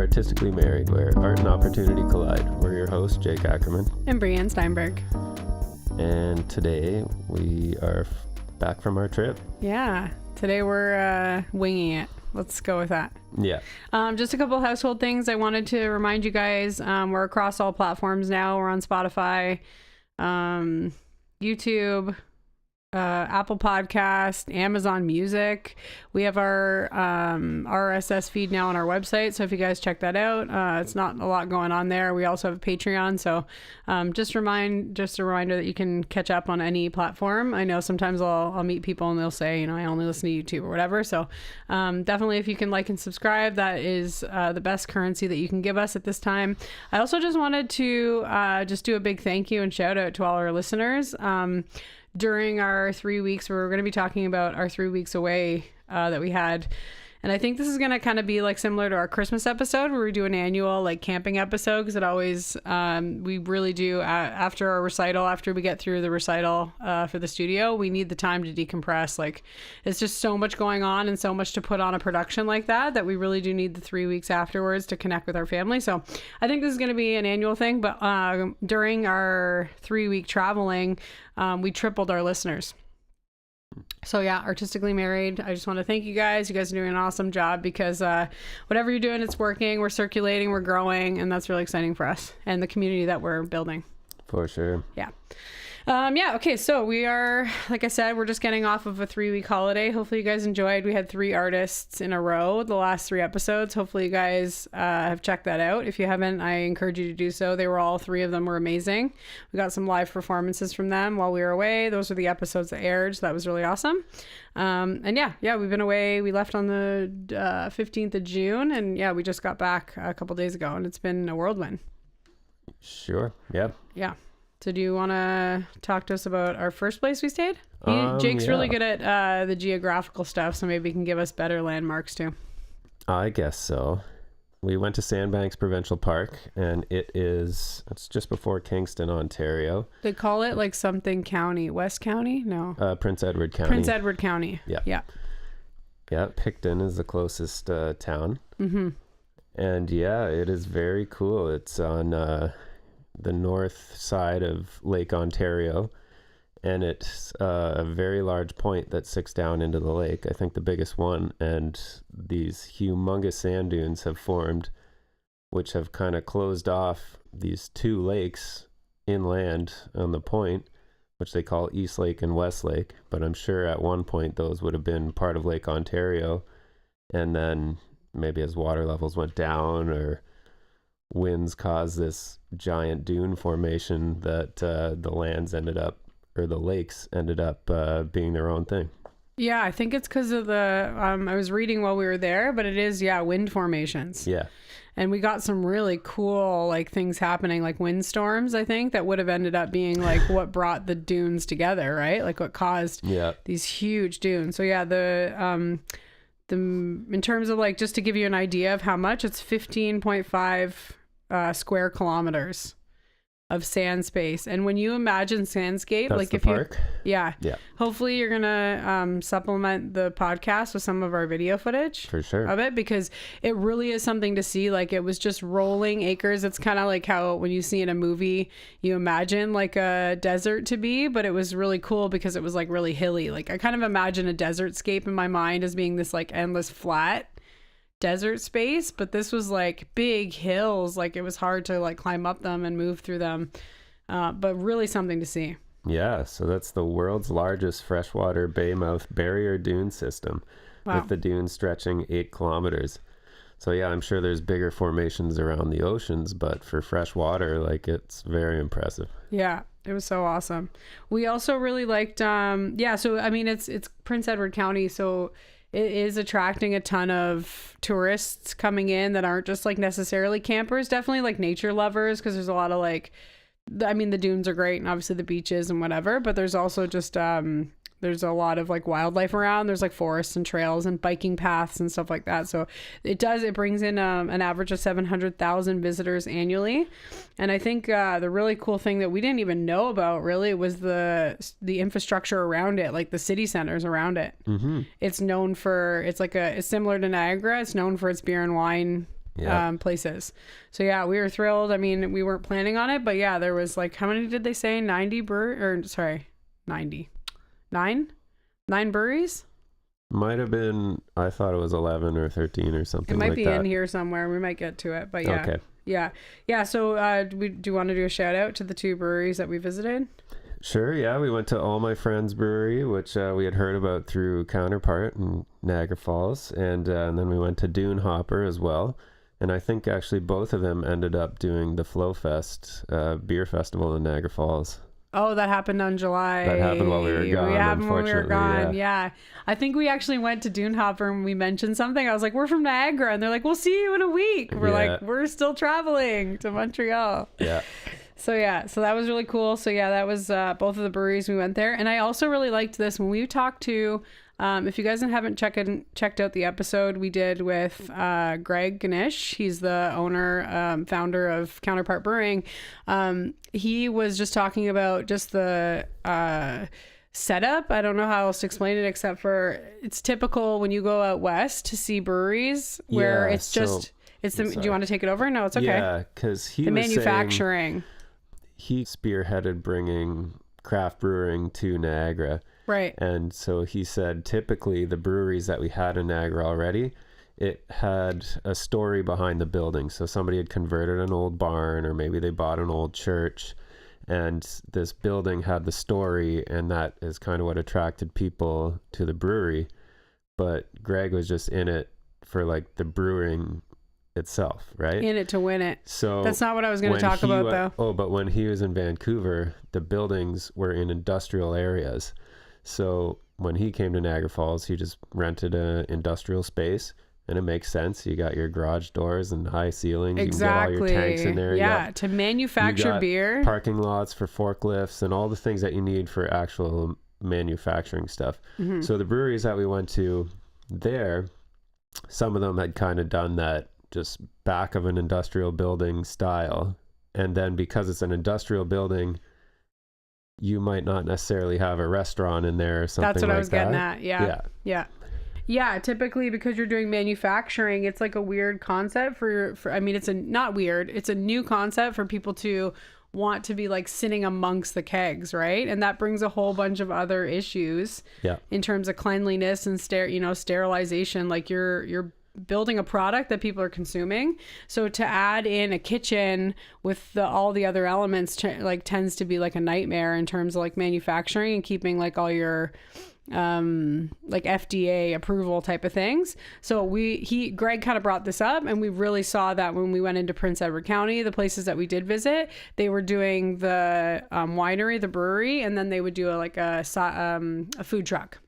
Artistically Married, where art and opportunity collide. We're your hosts, Jake Ackerman. And Brianne Steinberg. And today we are back from our trip. Yeah, today we're winging it. Let's go with that. Yeah. Just a couple household things I wanted to remind you guys. We're across all platforms now. We're on Spotify, YouTube, Apple Podcast, Amazon Music. We have our RSS feed now on our website, so if you guys check that out, it's not a lot going on there. We also have a Patreon, so just a reminder that you can catch up on any platform. I know sometimes I'll meet people and they'll say, I only listen to YouTube or whatever, so definitely if you can like and subscribe, that is the best currency that you can give us at this time. I also just wanted to just do a big thank you and shout out to all our listeners. During our 3 weeks, we're going to be talking about our 3 weeks away that we had. And I think this is going to kind of be like similar to our Christmas episode where we do an annual like camping episode, because it always, we really do after our recital, after we get through the recital for the studio, we need the time to decompress. Like it's just so much going on and so much to put on a production like that we really do need the 3 weeks afterwards to connect with our family. So I think this is going to be an annual thing, but during our 3 week traveling, we tripled our listeners. So yeah, Artistically Married, I just want to thank you guys. You guys are doing an awesome job, because whatever you're doing, it's working. We're circulating, we're growing, and that's really exciting for us and the community that we're building. For sure. Yeah. Okay, so we are, like I said, we're just getting off of a 3 week holiday. Hopefully you guys enjoyed. We had 3 artists in a row the last 3 episodes. Hopefully you guys have checked that out. If you haven't, I encourage you to do so. They were all 3 of them were amazing. We got some live performances from them while we were away. Those are the episodes that aired, so that was really awesome. And yeah, we've been away. We left on the 15th of June, and yeah, we just got back a couple days ago, and it's been a whirlwind. Sure. Yeah. Yeah. So do you want to talk to us about our first place we stayed? Jake's really good at the geographical stuff, so maybe he can give us better landmarks too. I guess so. We went to Sandbanks Provincial Park, and it's just before Kingston, Ontario. They call it like something county. West County? No. Prince Edward County. Prince Edward County. Yeah. Yeah. Yeah, Picton is the closest town. Mm-hmm. And yeah, it is very cool. It's on the north side of Lake Ontario, and it's a very large point that sticks down into the lake, I think the biggest one, and these humongous sand dunes have formed, which have kind of closed off these 2 lakes inland on the point, which they call East Lake and West Lake, but I'm sure at one point those would have been part of Lake Ontario, and then maybe as water levels went down or winds caused this giant dune formation that the lakes ended up being their own thing. Yeah, I think it's because of the I was reading while we were there, but it is wind formations. Yeah. And we got some really cool like things happening, like windstorms, I think, that would have ended up being like what brought the dunes together, right? Like what caused these huge dunes. So yeah, the in terms of like, just to give you an idea of how much, it's 15.5 square kilometers of sand space. And when you imagine sandscape, that's like the if park? Yeah. Hopefully you're gonna supplement the podcast with some of our video footage for sure of it, because it really is something to see. Like it was just rolling acres. It's kind of like how when you see in a movie you imagine like a desert to be, but it was really cool because it was like really hilly. Like I kind of imagine a desert scape in my mind as being this like endless flat desert space, but this was like big hills. Like it was hard to like climb up them and move through them, but really something to see. Yeah, so that's the world's largest freshwater baymouth barrier dune system. Wow. With the dunes stretching 8 kilometers. So yeah, I'm sure there's bigger formations around the oceans, but for fresh water, like it's very impressive. Yeah, it was so awesome. We also really liked so I mean it's Prince Edward County, so it is attracting a ton of tourists coming in that aren't just like necessarily campers, definitely like nature lovers, because there's a lot of like, I mean, the dunes are great and obviously the beaches and whatever, but there's also just there's a lot of like wildlife around. There's like forests and trails and biking paths and stuff like that. So it brings in an average of 700,000 visitors annually. And I think the really cool thing that we didn't even know about really was the infrastructure around it, like the city centers around it. Mm-hmm. It's known for, it's similar to Niagara. It's known for its beer and wine Yeah. places. So yeah, we were thrilled. I mean, we weren't planning on it, but yeah, there was like, how many did they say? 90 90. 9 breweries? Might have been, I thought it was 11 or 13 or something It like might be that. in here somewhere. We might get to it, but yeah. Okay. Yeah. So do you want to do a shout out to the 2 breweries that we visited? Sure, yeah. We went to All My Friends Brewery, which we had heard about through Counterpart in Niagara Falls. And then we went to Dune Hopper as well. And I think actually both of them ended up doing the Flow Fest beer festival in Niagara Falls. Oh, that happened on July. That happened while we were gone, We happened when we were unfortunately, gone. Yeah. I think we actually went to Dune Hopper and we mentioned something. I was like, we're from Niagara. And they're like, we'll see you in a week. We're like, we're still traveling to Montreal. Yeah. So that was really cool. So yeah, that was both of the breweries we went there. And I also really liked this when we talked to, if you guys haven't checked out the episode we did with Greg Ganesh, he's the owner, founder of Counterpart Brewing. He was just talking about just the setup. I don't know how else to explain it except for it's typical when you go out west to see breweries where it's just... do you want to take it over? No, it's okay. Yeah, because he the was manufacturing. He spearheaded bringing craft brewing to Niagara. Right. And so he said typically the breweries that we had in Niagara already, it had a story behind the building. So somebody had converted an old barn, or maybe they bought an old church, and this building had the story, and that is kind of what attracted people to the brewery. But Greg was just in it for like the brewing itself, right? In it to win it. So that's not what I was going to talk about though. Oh, but when he was in Vancouver, the buildings were in industrial areas. So when he came to Niagara Falls, he just rented an industrial space, and it makes sense. You got your garage doors and high ceilings. Exactly. You can get all your tanks in there. Yeah, to manufacture beer. Parking lots for forklifts and all the things that you need for actual manufacturing stuff. Mm-hmm. So the breweries that we went to there, some of them had kind of done that just back of an industrial building style. And then because it's an industrial building, you might not necessarily have a restaurant in there or something like that. That's what I was getting at. Yeah. Typically because you're doing manufacturing, it's like a weird concept for I mean, not weird. It's a new concept for people to want to be like sitting amongst the kegs, right? And that brings a whole bunch of other issues in terms of cleanliness and sterilization. Like you're building a product that people are consuming, so to add in a kitchen with all the other elements tends to be like a nightmare in terms of like manufacturing and keeping like all your like FDA approval type of things. So Greg kind of brought this up, and we really saw that when we went into Prince Edward County, the places that we did visit, they were doing the winery, the brewery, and then they would do a food truck.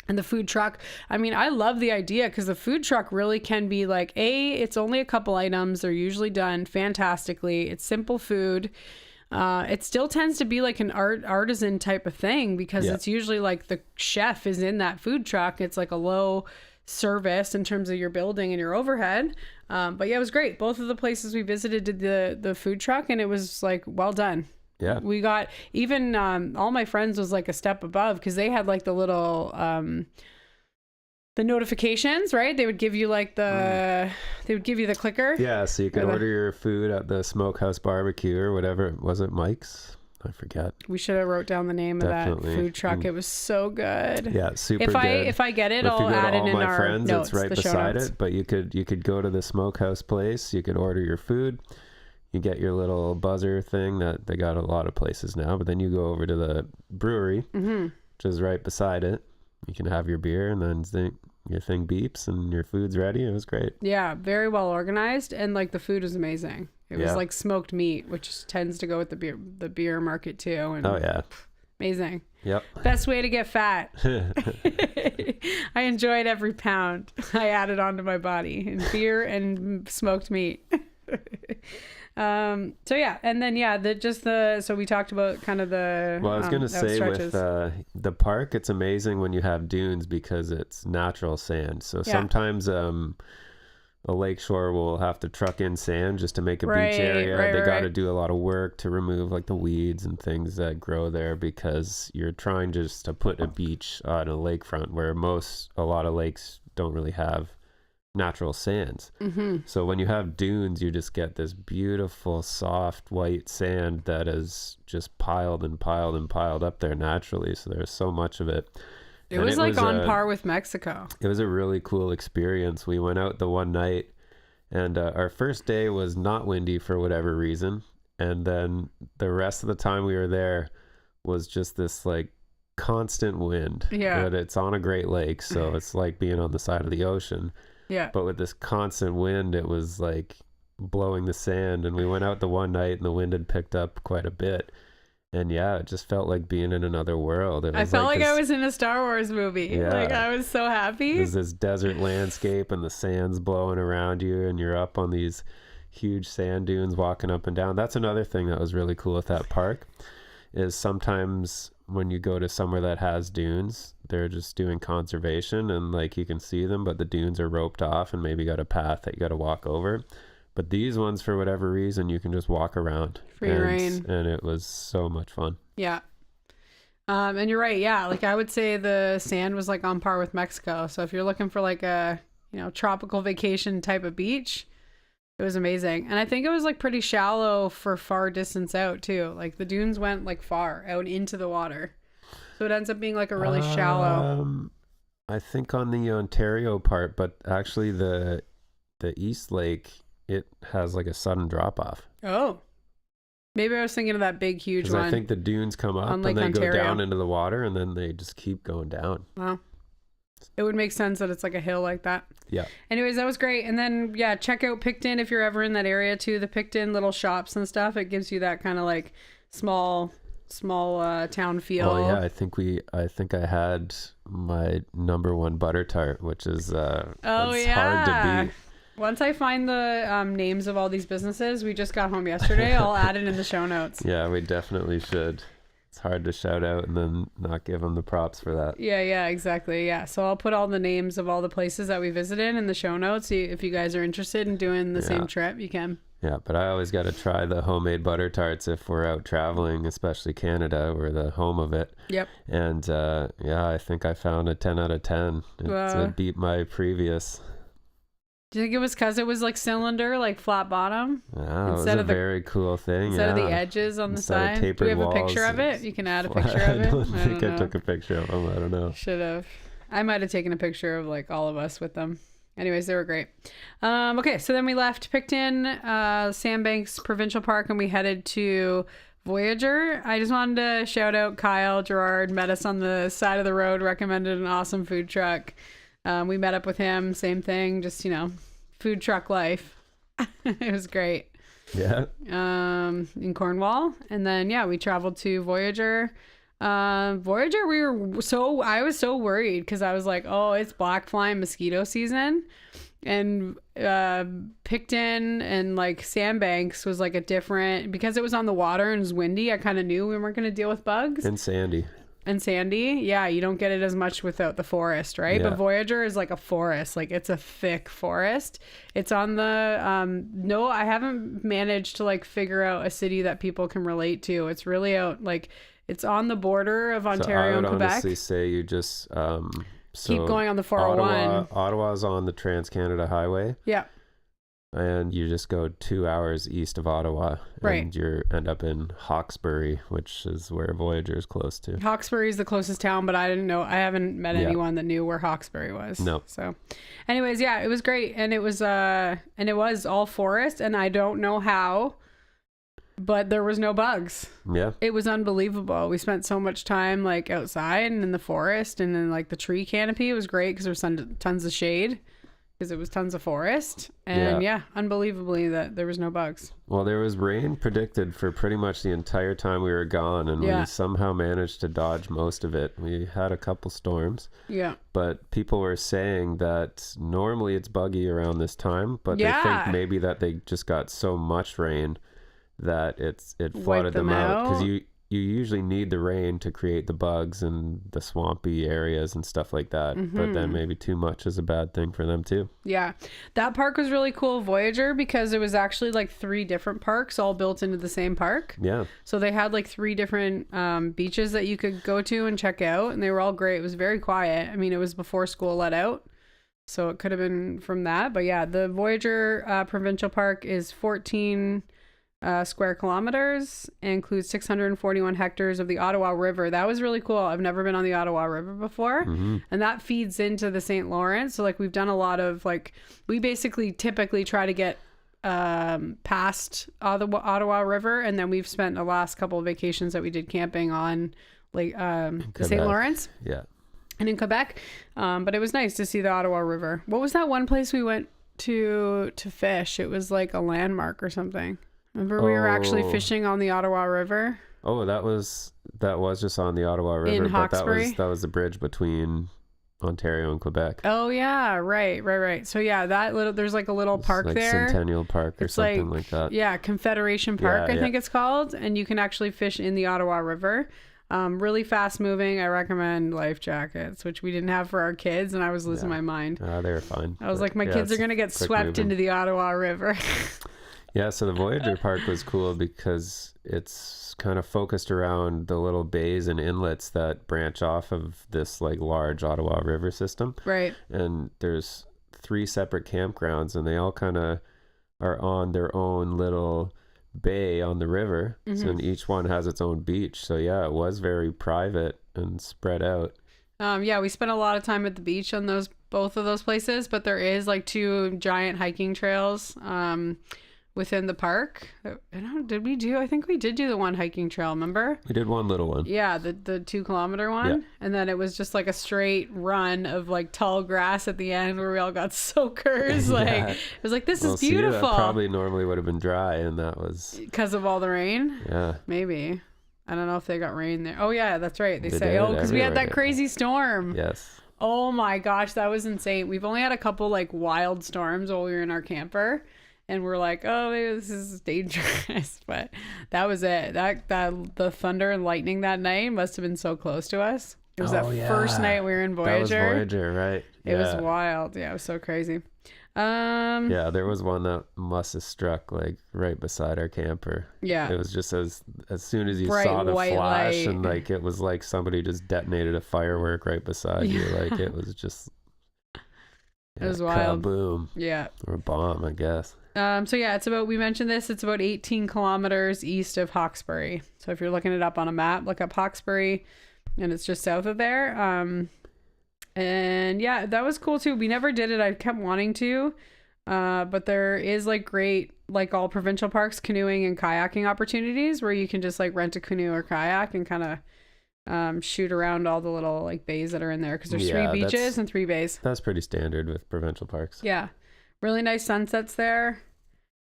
And the food truck, I mean, I love the idea because the food truck really can be like, it's only a couple items. They're usually done fantastically. It's simple food. It still tends to be like an artisan type of thing because it's usually like the chef is in that food truck. It's like a low service in terms of your building and your overhead. But yeah, it was great. Both of the places we visited did the food truck, and it was like, well done. Yeah. We got even All My Friends was like a step above because they had like the little the notifications, right? They would give you like they would give you the clicker. Yeah, so you could order your food at the Smokehouse Barbecue or whatever. Was it Mike's? I forget. We should have wrote down the name of that food truck. It was so good. Yeah, super good. If I get it, I'll add it in my our friends, notes. It's right beside it. But you could go to the Smokehouse place. You could order your food. You get your little buzzer thing that they got a lot of places now, but then you go over to the brewery, which is right beside it. You can have your beer, and then your thing beeps and your food's ready. It was great. Yeah, very well organized, and like the food was amazing. It was like smoked meat, which tends to go with the beer market too. And amazing. Yep. Best way to get fat. I enjoyed every pound I added onto my body in beer and smoked meat. So yeah, and then so we talked about kind of the I was gonna say with the park, it's amazing when you have dunes because it's natural sand. So sometimes a lakeshore will have to truck in sand just to make a beach area. They got to do a lot of work to remove like the weeds and things that grow there because you're trying just to put a beach on a lakefront where a lot of lakes don't really have natural sands. So when you have dunes, you just get this beautiful soft white sand that is just piled and piled and piled up there naturally. So there's so much of it. It was like on par with Mexico. It was a really cool experience. We went out the one night, and our first day was not windy for whatever reason, and then the rest of the time we were there was just this like constant wind. But it's on a Great Lake, so it's like being on the side of the ocean. But with this constant wind, it was like blowing the sand. And we went out the one night and the wind had picked up quite a bit. And it just felt like being in another world. It was I felt like I was in a Star Wars movie. Like I was so happy. There's this desert landscape and the sand's blowing around you and you're up on these huge sand dunes walking up and down. That's another thing that was really cool with that park, is sometimes when you go to somewhere that has dunes, they're just doing conservation and like you can see them, but the dunes are roped off and maybe got a path that you got to walk over. But these ones, for whatever reason, you can just walk around. Free reign. And it was so much fun. Yeah. And you're right. Yeah. Like I would say the sand was like on par with Mexico. So if you're looking for like a, tropical vacation type of beach, it was amazing. And I think it was like pretty shallow for far distance out too. Like the dunes went like far out into the water. So it ends up being like a really shallow. I think on the Ontario part, but actually the East Lake, it has like a sudden drop off. Oh, maybe I was thinking of that big, huge one. I think the dunes come up and they go down into the water and then they just keep going down. Wow. It would make sense that it's like a hill like that. Yeah. Anyways, that was great. And then, check out Picton if you're ever in that area too. The Picton little shops and stuff. It gives you that kind of like small town feel. Oh yeah, I think I had my number one butter tart, which is hard to beat. Once I find the names of all these businesses, we just got home yesterday. I'll add it in the show notes. Yeah, we definitely should. It's hard to shout out and then not give them the props for that. Yeah, exactly. Yeah. So I'll put all the names of all the places that we visited in the show notes. If you guys are interested in doing the same trip, you can. Yeah, but I always got to try the homemade butter tarts if we're out traveling, especially Canada. We're the home of it. Yep. And I think I found a 10 out of 10. It beat my previous. Do you think it was because it was like cylinder, like flat bottom? Yeah, it was a very cool thing. Instead of the edges on the side. Do we have a picture of it? You can add a picture of it. I don't think I took a picture of them. I don't know. Should have. I might have taken a picture of like all of us with them. Anyways, they were great. Okay, so then we left Picton, Sandbanks Provincial Park, and we headed to Voyager. I just wanted to shout out Kyle Gerard, met us on the side of the road, recommended an awesome food truck. We met up with him, same thing, just, food truck life. It was great. Yeah. In Cornwall. And then, we traveled to Voyager. Voyager, I was so worried because I was like, oh, it's black fly and mosquito season. And Picton and like Sandbanks was like a different, because it was on the water and it was windy, I kind of knew we weren't going to deal with bugs. And sandy. Yeah, you don't get it as much without the forest, right? But Voyager is like a forest, like it's a thick forest. It's on the no, I haven't managed to like figure out a city that people can relate to. It's really out, like it's on the border of Ontario and Quebec. I would honestly say you just keep going on the 401. Ottawa's on the Trans-Canada Highway. Yeah. And you just go 2 hours east of Ottawa, and you end up in Hawkesbury, which is where Voyager is close to. Hawkesbury is the closest town, but I haven't met anyone that knew where Hawkesbury was. No. So, anyways, it was great, and it was all forest, and I don't know how, but there was no bugs. Yeah. It was unbelievable. We spent so much time like outside and in the forest and in like the tree canopy. It was great because there was tons of shade. Because it was tons of forest, and unbelievably that there was no bugs. Well, there was rain predicted for pretty much the entire time we were gone, and we somehow managed to dodge most of it. We had a couple storms, but people were saying that normally it's buggy around this time, but they think maybe that they just got so much rain that it flooded them out, because you usually need the rain to create the bugs and the swampy areas and stuff like that. Mm-hmm. But then maybe too much is a bad thing for them too. Yeah. That park was really cool, Voyager, because it was actually like 3 different parks all built into the same park. Yeah. So they had like 3 different beaches that you could go to and check out, and they were all great. It was very quiet. I mean, it was before school let out. So it could have been from that. But yeah, the Voyageur Provincial Park is 14 square kilometers, and includes 641 hectares of the Ottawa River. That was really cool. I've never been on the Ottawa River before. And that feeds into the St. Lawrence. So like we've done a lot of like, we basically typically try to get past the Ottawa River, and then we've spent the last couple of vacations that we did camping on like the St. Lawrence. Yeah. And in Quebec. But it was nice to see the Ottawa River. What was that one place we went to fish? It was like a landmark or something. Remember we were actually fishing on the Ottawa River? Oh, that was just on the Ottawa River. In but Hawkesbury? that was the bridge between Ontario and Quebec. Oh yeah, right. So yeah, there's like a little park like there. Centennial Park or something like that. Yeah, Confederation Park, I think it's called, and you can actually fish in the Ottawa River. Really fast moving. I recommend life jackets, which we didn't have for our kids, and I was losing my mind. They were fine. I was like, my kids are gonna get swept into the Ottawa River. Yeah, so the Voyageur Park was cool because it's kind of focused around the little bays and inlets that branch off of this like large Ottawa River system. Right. And there's 3 separate campgrounds, and they all kind of are on their own little bay on the river. So, and each one has its own beach. So yeah, it was very private and spread out. Yeah, we spent a lot of time at the beach on both of those places, but there is like 2 giant hiking trails within the park. I think we did do the one hiking trail, remember? We did one little one. Yeah, the 2-kilometer one. Yeah. And then it was just like a straight run of like tall grass at the end where we all got soakers. Like it was like, this is beautiful. That probably normally would have been dry, and that was because of all the rain. Yeah. Maybe. I don't know if they got rain there. Oh yeah, that's right. They say, because we had that crazy storm. Yes. Oh my gosh, that was insane. We've only had a couple like wild storms while we were in our camper. And we're like, oh, maybe this is dangerous. But that was it. That the thunder and lightning that night must have been so close to us. It was first night we were in Voyageur. That was Voyageur, right? It was wild. Yeah, it was so crazy. Yeah, there was one that must have struck like right beside our camper. Yeah. It was just as soon as you saw the flash light. And like it was like somebody just detonated a firework right beside you. Like it was just it was wild. Kaboom. Yeah. Or a bomb, I guess. So yeah, it's about 18 kilometers east of Hawkesbury. So if you're looking it up on a map, look up Hawkesbury, and it's just south of there. And yeah, that was cool too. We never did it. I kept wanting to, but there is like great, like all provincial parks, canoeing and kayaking opportunities where you can just like rent a canoe or kayak and kind of shoot around all the little like bays that are in there, because there's 3 beaches and 3 bays. That's pretty standard with provincial parks. Yeah. Really nice sunsets there.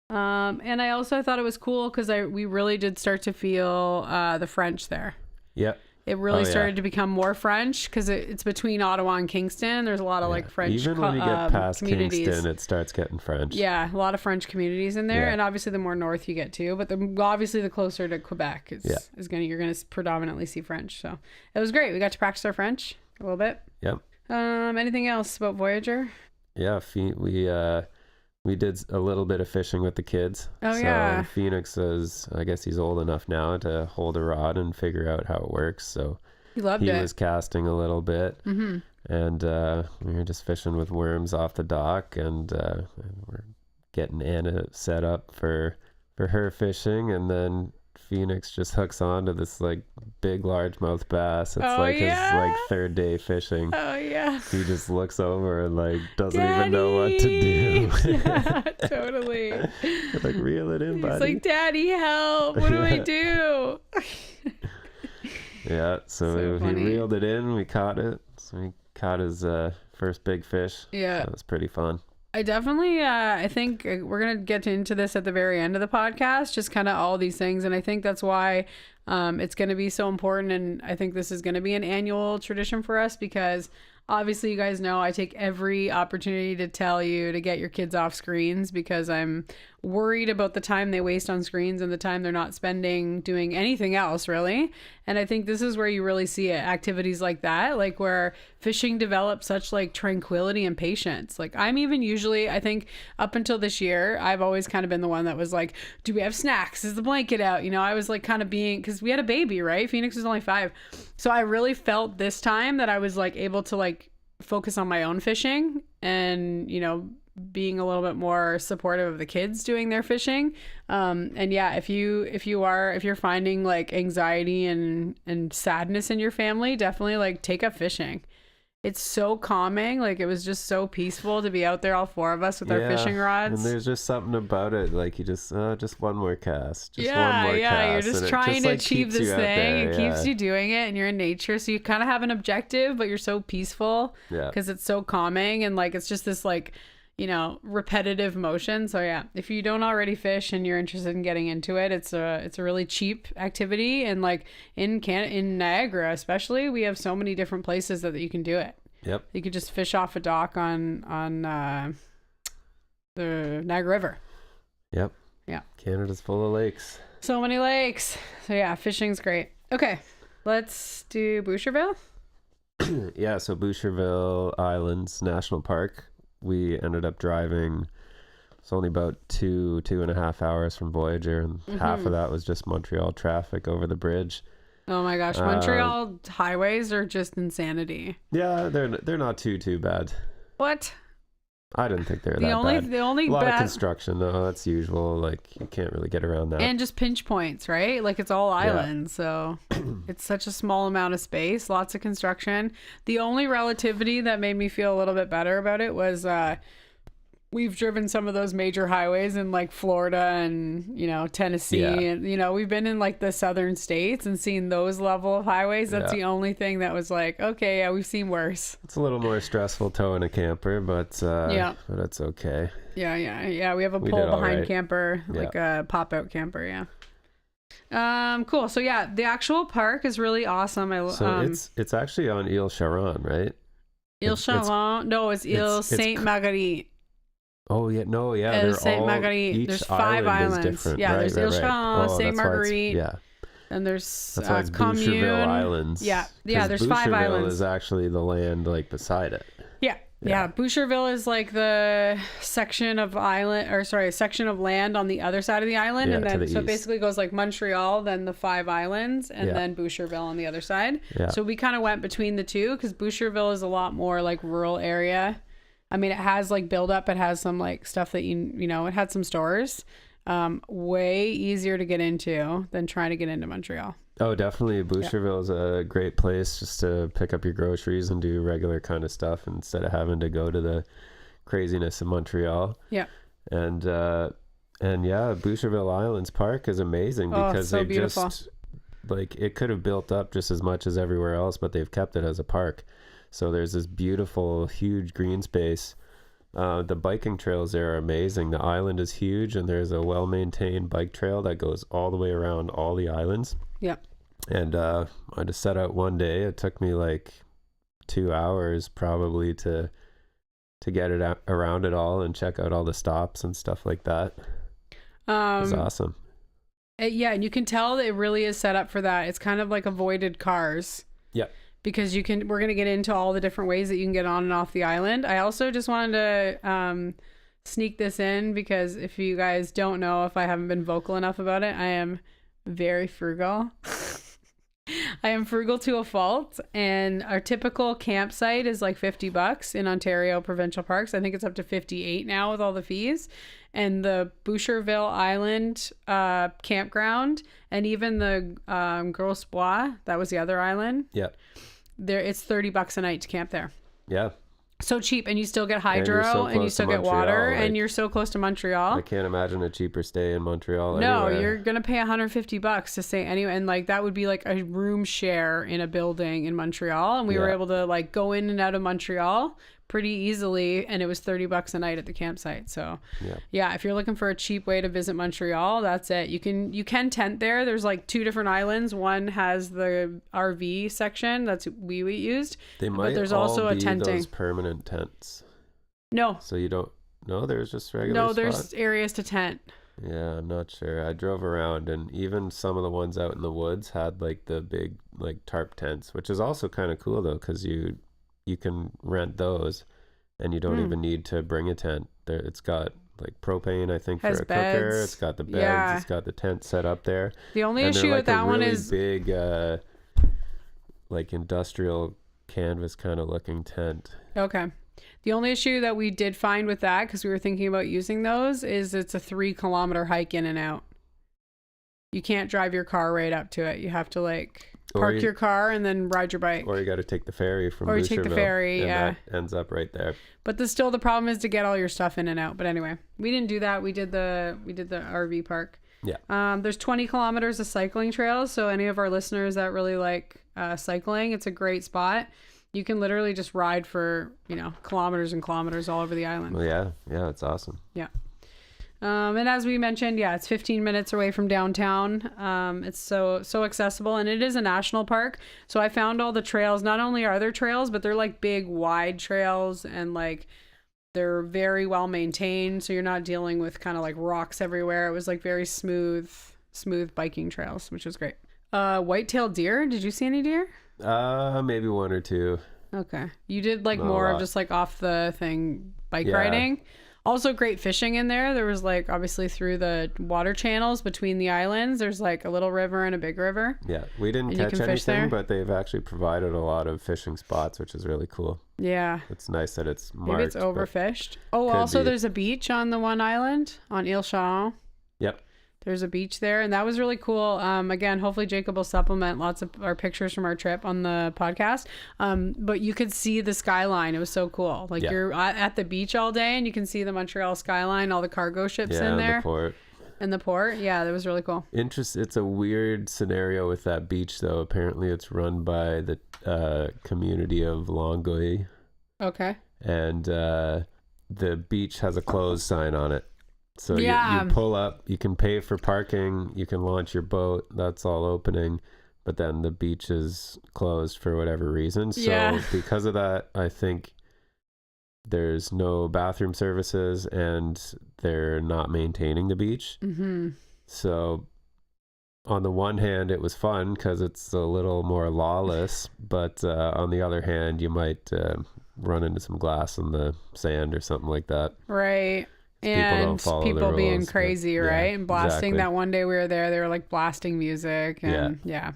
And I also thought it was cool because we really did start to feel the French there. Yep. It really started to become more French because it's between Ottawa and Kingston. There's a lot of like French even when you get past communities. Kingston, it starts getting French. Yeah, a lot of French communities in there, and obviously the more north you get to, but obviously the closer to Quebec you're gonna predominantly see French. So it was great. We got to practice our French a little bit. Yep. Anything else about Voyageur? Yeah, we did a little bit of fishing with the kids. Oh, yeah. Phoenix I guess he's old enough now to hold a rod and figure out how it works. So he was casting a little bit. Mm-hmm. And we were just fishing with worms off the dock, and we're getting Anna set up for her fishing, and then Phoenix just hooks on to this like big largemouth bass. It's his like 3rd day fishing. Oh yeah. He just looks over and like doesn't even know what to do. Yeah, totally. Like, reel it in, buddy. He's like, Daddy, help! What do I do? Yeah, so he reeled it in. We caught it. So we caught his first big fish. Yeah, so it was pretty fun. I definitely, I think we're going to get into this at the very end of the podcast, just kind of all these things. And I think that's why it's going to be so important. And I think this is going to be an annual tradition for us, because obviously you guys know I take every opportunity to tell you to get your kids off screens, because I'm worried about the time they waste on screens and the time they're not spending doing anything else, really. And I think this is where you really see it. Activities like that, like where fishing develops such like tranquility and patience. Like I'm even usually, I think up until this year, I've always kind of been the one that was like, do we have snacks? Is the blanket out? You know, I was like kind of being, because we had a baby, right? Phoenix was only 5. So I really felt this time that I was like able to like focus on my own fishing and, you know, being a little bit more supportive of the kids doing their fishing. And yeah, if you're finding like anxiety and sadness in your family, definitely like take up fishing. It's so calming. Like, it was just so peaceful to be out there, all four of us with our fishing rods. And there's just something about it. Like, you just one more cast. Just one more yeah. cast. You're just trying to achieve this thing. It keeps you doing it, and you're in nature. So you kind of have an objective, but you're so peaceful because it's so calming. And like, it's just this like, you know, repetitive motion. So yeah, if you don't already fish and you're interested in getting into it, it's a really cheap activity. And like in Niagara especially, we have so many different places that you can do it. Yep. You could just fish off a dock on the Niagara River. Yep. Yeah. Canada's full of lakes. So many lakes. So yeah, fishing's great. Okay, let's do Boucherville. Yeah, so Boucherville Islands National Park. We ended up driving, it's only about 2.5 hours from Voyager, and half of that was just Montreal traffic over the bridge. Oh my gosh, Montreal highways are just insanity. Yeah, they're not too bad. What? I didn't think they were that bad. The only a lot of construction though, that's usual. Like, you can't really get around that. And just pinch points, right? Like, it's all islands, so it's such a small amount of space, lots of construction. The only relativity that made me feel a little bit better about it was we've driven some of those major highways in like Florida and, you know, Tennessee, and, you know, we've been in like the southern states and seen those level of highways. That's the only thing that was like, okay, yeah, we've seen worse. It's a little more stressful towing a camper, but it's okay. Yeah. We have a pull behind camper, like a pop out camper. Yeah. Cool. So yeah, the actual park is really awesome. It's actually on Ile Charon, right? Ile Charon? No, it's Ile Sainte Marguerite. Oh yeah, no, yeah. They're Sainte Marguerite. Each there's 5 islands. Yeah, there's Ile Charon, Sainte Marguerite. And there's that's why it's Commune. Boucherville Islands. Yeah. There's 5 islands. Boucherville is actually the land like beside it. Yeah. Boucherville is like the section of land on the other side of the island, and then so it basically goes like Montreal, then the 5 islands, and then Boucherville on the other side. Yeah. So we kind of went between the two because Boucherville is a lot more like rural area. I mean, it has like build up. It has some like stuff that you know, it had some stores. Way easier to get into than trying to get into Montreal. Oh, definitely. Boucherville is a great place just to pick up your groceries and do regular kind of stuff instead of having to go to the craziness of Montreal. Yeah. And Boucherville Islands Park is amazing because they've just like, it could have built up just as much as everywhere else, but they've kept it as a park. So there's this beautiful, huge green space. The biking trails there are amazing. The island is huge, and there's a well-maintained bike trail that goes all the way around all the islands. Yeah. And I just set out one day. It took me like 2 hours probably to get it around it all and check out all the stops and stuff like that. It was awesome. Yeah, and you can tell that it really is set up for that. It's kind of like avoided cars. Yeah. Because we're going to get into all the different ways that you can get on and off the island. I also just wanted to sneak this in because if you guys don't know, if I haven't been vocal enough about it, I am very frugal. I am frugal to a fault, and our typical campsite is like $50 in Ontario provincial parks. I think it's up to 58 now with all the fees. And the Boucherville Island campground, and even the Gros Bois, that was the other island. Yeah. It's $30 a night to camp there. Yeah. So cheap, and you still get hydro, and you still get water, and you're so close to Montreal. I can't imagine a cheaper stay in Montreal. No, you're gonna pay $150 to stay anyway, and like that would be like a room share in a building in Montreal, and we were able to like go in and out of Montreal pretty easily, and it was $30 a night at the campsite. So yeah, if you're looking for a cheap way to visit Montreal, that's it. You can tent there. There's like 2 different islands. One has the RV section that's we used. They might but there's also a tenting. Those permanent tents. No. So you don't. No, there's just regular. No, there's areas to tent. Yeah, I'm not sure. I drove around, and even some of the ones out in the woods had like the big like tarp tents, which is also kind of cool though, because you can rent those and you don't even need to bring a tent there. It's got like propane, I think, has for a beds. Cooker. It's got the beds. It's got the tent set up there. The only issue with that one is big like industrial canvas kind of looking tent. Okay. The only issue that we did find with that, because we were thinking about using those, is it's a 3-kilometer hike in and out. You can't drive your car right up to it. You have to like park your car and then ride your bike. Or you got to take the ferry from Or you Boucherville. take the ferry, and yeah. that ends up right there. But the problem is to get all your stuff in and out. But anyway, we didn't do that. We did the RV park. Yeah. There's 20 kilometers of cycling trails. So any of our listeners that really like cycling, it's a great spot. You can literally just ride for, kilometers and kilometers all over the island. Well, yeah. Yeah, it's awesome. Yeah. And as we mentioned, it's 15 minutes away from downtown. It's so accessible, and it is a national park. So I found all the trails. Not only are there trails, but they're like big, wide trails, and like they're very well maintained. So you're not dealing with kind of like rocks everywhere. It was like very smooth biking trails, which was great. White-tailed deer. Did you see any deer? Maybe 1 or 2. Okay. You did like Not more a of lot. just like off the thing bike riding. Also great fishing in there. There was like obviously through the water channels between the islands, there's like a little river and a big river. Yeah, we didn't And you catch can fish there? anything, but they've actually provided a lot of fishing spots, which is really cool. Yeah. It's nice that it's marked. Maybe it's but- overfished. Oh, could also be. there's a beach on the one island on Ile Charon. Yep. There's a beach there, and that was really cool. Again, hopefully Jacob will supplement lots of our pictures from our trip on the podcast. But you could see the skyline. It was so cool. Like you're at the beach all day, and you can see the Montreal skyline, all the cargo ships in there. The port. And the port. Yeah, that was really cool. It's a weird scenario with that beach, though. Apparently, it's run by the community of Longueuil, Okay. and the beach has a closed sign on it. So you pull up, you can pay for parking, you can launch your boat, that's all opening, but then the beach is closed for whatever reason. So because of that, I think there's no bathroom services and they're not maintaining the beach. Mm-hmm. So on the one hand, it was fun because it's a little more lawless, but on the other hand, you might run into some glass in the sand or something like that. Right. And people being crazy, right? And blasting. That one day we were there, they were like blasting music. And yeah.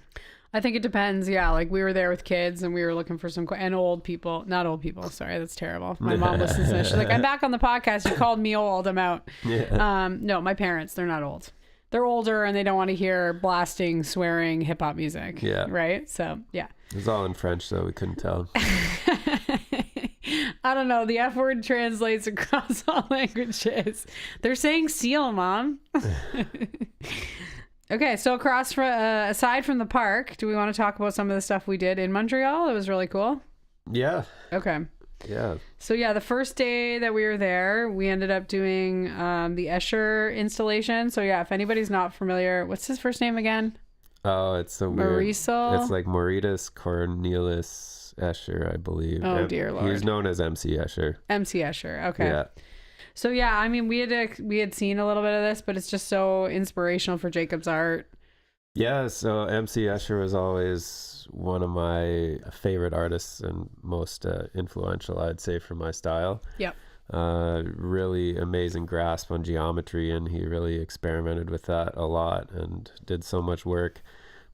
I think it depends. Yeah. Like we were there with kids and we were looking for and old people. Not old people. Sorry. That's terrible. My mom listens to this. She's like, I'm back on the podcast. You called me old. I'm out. Yeah. No, my parents, they're not old. They're older and they don't want to hear blasting, swearing, hip hop music. Yeah. Right. So yeah. It was all in French, so we couldn't tell. I don't know. The F word translates across all languages. They're saying seal, Mom. Okay, so aside from the park, do we want to talk about some of the stuff we did in Montreal? It was really cool. Yeah. Okay. Yeah. So yeah, the first day that we were there, we ended up doing the Escher installation. So yeah, if anybody's not familiar, what's his first name again? Oh, it's a weird. Mauricio? It's like Mauritus Cornelis Escher, I believe. Oh, dear Lord. He's known as MC Escher. MC Escher. Okay. Yeah. So yeah, I mean, we had seen a little bit of this, but it's just so inspirational for Jacob's art. Yeah, so MC Escher was always one of my favorite artists and most influential, I'd say, for my style. Yep. Really amazing grasp on geometry, and he really experimented with that a lot and did so much work.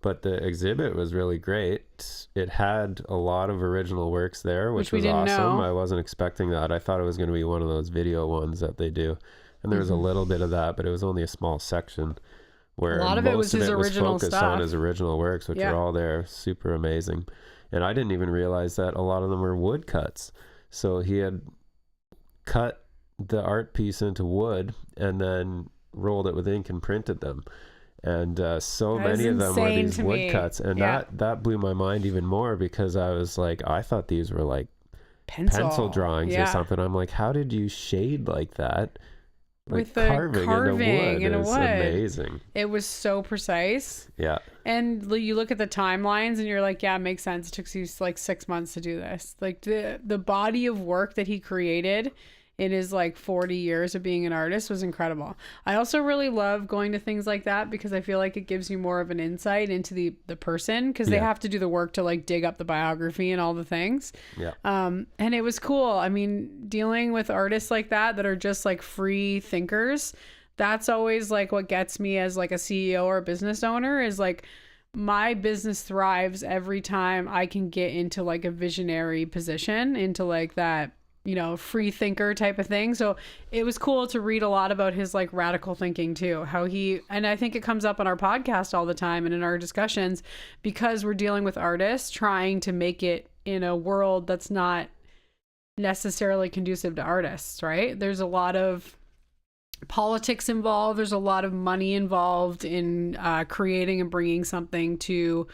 But the exhibit was really great. It had a lot of original works there, which we was didn't awesome. know. I wasn't expecting that. I thought it was going to be one of those video ones that they do. And there was a little bit of that, but it was only a small section where A lot of it was his original focused stuff. on his original works, which are all there, super amazing. And I didn't even realize that a lot of them were wood cuts. So he had cut the art piece into wood and then rolled it with ink and printed them. And so That is many of them were insane these to wood me. cuts. And that blew my mind even more because I was like, I thought these were like pencil drawings or something. I'm like, how did you shade like that? Like With the carving into wood is is amazing. It was so precise. Yeah. And you look at the timelines and you're like, yeah, it makes sense. It took you like 6 months to do this. Like the body of work that he created in his like 40 years of being an artist was incredible. I also really love going to things like that because I feel like it gives you more of an insight into the person because they have to do the work to like dig up the biography and all the things. Yeah. And it was cool. I mean, dealing with artists like that are just like free thinkers. That's always like what gets me as like a CEO or a business owner is like my business thrives every time I can get into like a visionary position, into like that, you know, free thinker type of thing. So it was cool to read a lot about his like radical thinking too, how he, and I think it comes up on our podcast all the time and in our discussions, because we're dealing with artists trying to make it in a world that's not necessarily conducive to artists, right? There's a lot of politics involved. There's a lot of money involved in creating and bringing something to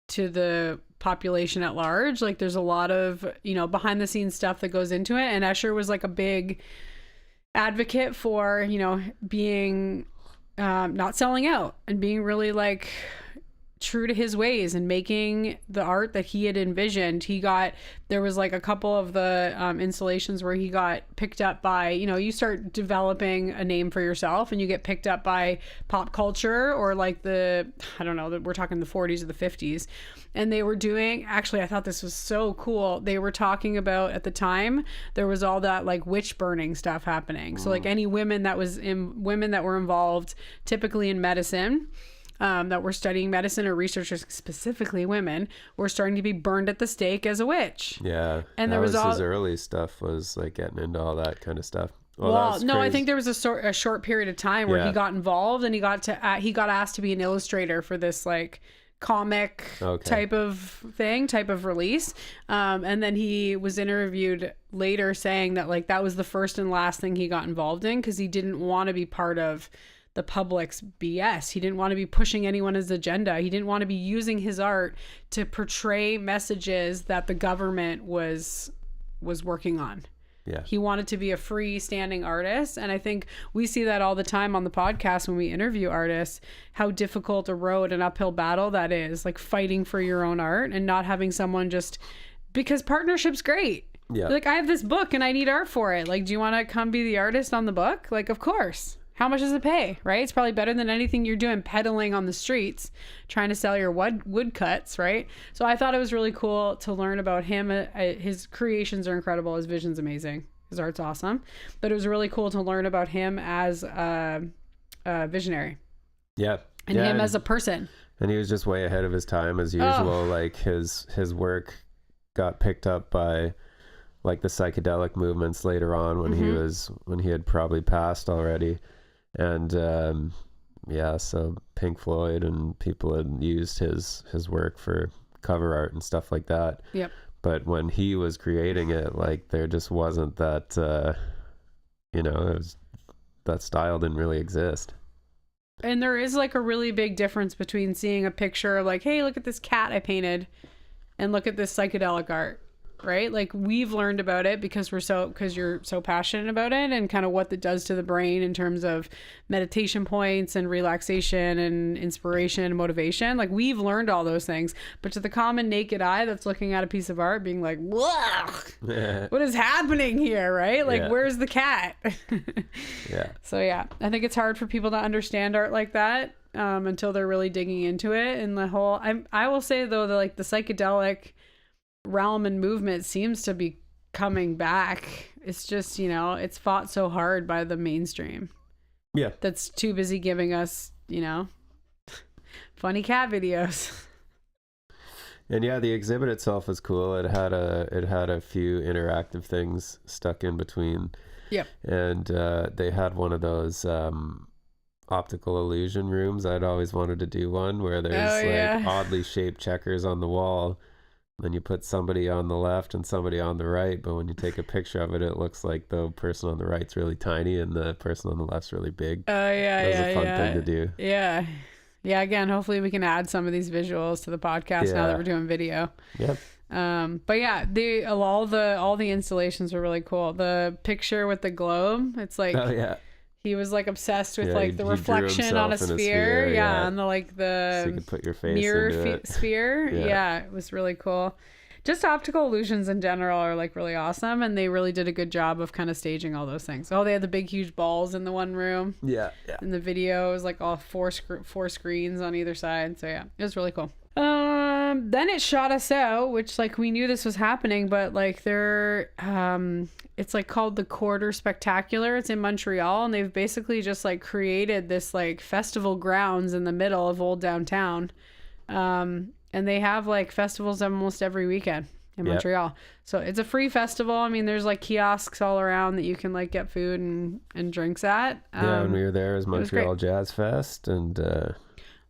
the population at large. Like there's a lot of, you know, behind the scenes stuff that goes into it. And Escher was like a big advocate for, you know, being not selling out and being really like true to his ways and making the art that he had envisioned. There was like a couple of the installations where he got picked up by, you know, you start developing a name for yourself and you get picked up by pop culture or like I don't know, we're talking the 40s or the 50s. And they were doing, actually, I thought this was so cool. They were talking about, at the time, there was all that like witch burning stuff happening. So like any women that were involved typically in medicine, that were studying medicine or researchers, specifically women, were starting to be burned at the stake as a witch. Yeah. And there was all his early stuff, was like getting into all that kind of stuff. Well, no, I think there was a short period of time where he got involved and he got asked to be an illustrator for this like comic type of release. And then he was interviewed later saying that like that was the first and last thing he got involved in because he didn't want to be part of the public's BS. He didn't want to be pushing anyone's agenda. He didn't want to be using his art to portray messages that the government was working on. Yeah. He wanted to be a freestanding artist. And I think we see that all the time on the podcast when we interview artists, how difficult a road, an uphill battle that is, like fighting for your own art and not having someone just, because partnership's great. Yeah. Like, I have this book and I need art for it. Like, do you want to come be the artist on the book? Like, of course. How much does it pay, right? It's probably better than anything you're doing peddling on the streets, trying to sell your woodcuts, right? So I thought it was really cool to learn about him. His creations are incredible. His vision's amazing. His art's awesome. But it was really cool to learn about him as a visionary. Yeah. And him as a person. And he was just way ahead of his time as usual. Like his work got picked up by like the psychedelic movements later on when he had probably passed already. And so Pink Floyd and people had used his work for cover art and stuff like that. Yep. But when he was creating it, like there just wasn't that, that style didn't really exist. And there is like a really big difference between seeing a picture of like, hey, look at this cat I painted, and look at this psychedelic art. Right? Like we've learned about it because you're so passionate about it and kind of what it does to the brain in terms of meditation points and relaxation and inspiration and motivation. Like we've learned all those things, but to the common naked eye that's looking at a piece of art being like, whoa, what is happening here? Right? Like, where's the cat? Yeah. So yeah, I think it's hard for people to understand art like that until they're really digging into it. And the whole, I will say though, that like the psychedelic realm and movement seems to be coming back. It's just, it's fought so hard by the mainstream. Yeah. That's too busy giving us, funny cat videos. And yeah, the exhibit itself was cool. It had a few interactive things stuck in between. Yep. And they had one of those optical illusion rooms. I'd always wanted to do one where there's oddly shaped checkers on the wall. Then you put somebody on the left and somebody on the right, but when you take a picture of it, it looks like the person on the right's really tiny and the person on the left's really big. Oh, yeah, that was a fun thing to do. Yeah. Yeah, again, hopefully we can add some of these visuals to the podcast now that we're doing video. Yep. But yeah, all the installations were really cool. The picture with the globe, it's like... Oh, yeah. He was like obsessed with like the reflection on a sphere. Yeah, and the so you could put your face mirror into it. sphere. Yeah, it was really cool. Just optical illusions in general are like really awesome, and they really did a good job of kind of staging all those things. Oh, they had the big huge balls in the one room. Yeah. In the video, it was like all four screens on either side. So yeah, it was really cool. Then it shot us out, which like we knew this was happening, but like it's like called the Quarter Spectacular. It's in Montreal, and they've basically just like created this like festival grounds in the middle of old downtown. And they have like festivals almost every weekend in Montreal. So it's a free festival. I mean, there's like kiosks all around that you can like get food and drinks at. Yeah, when we were there, it was Montreal Jazz Fest, and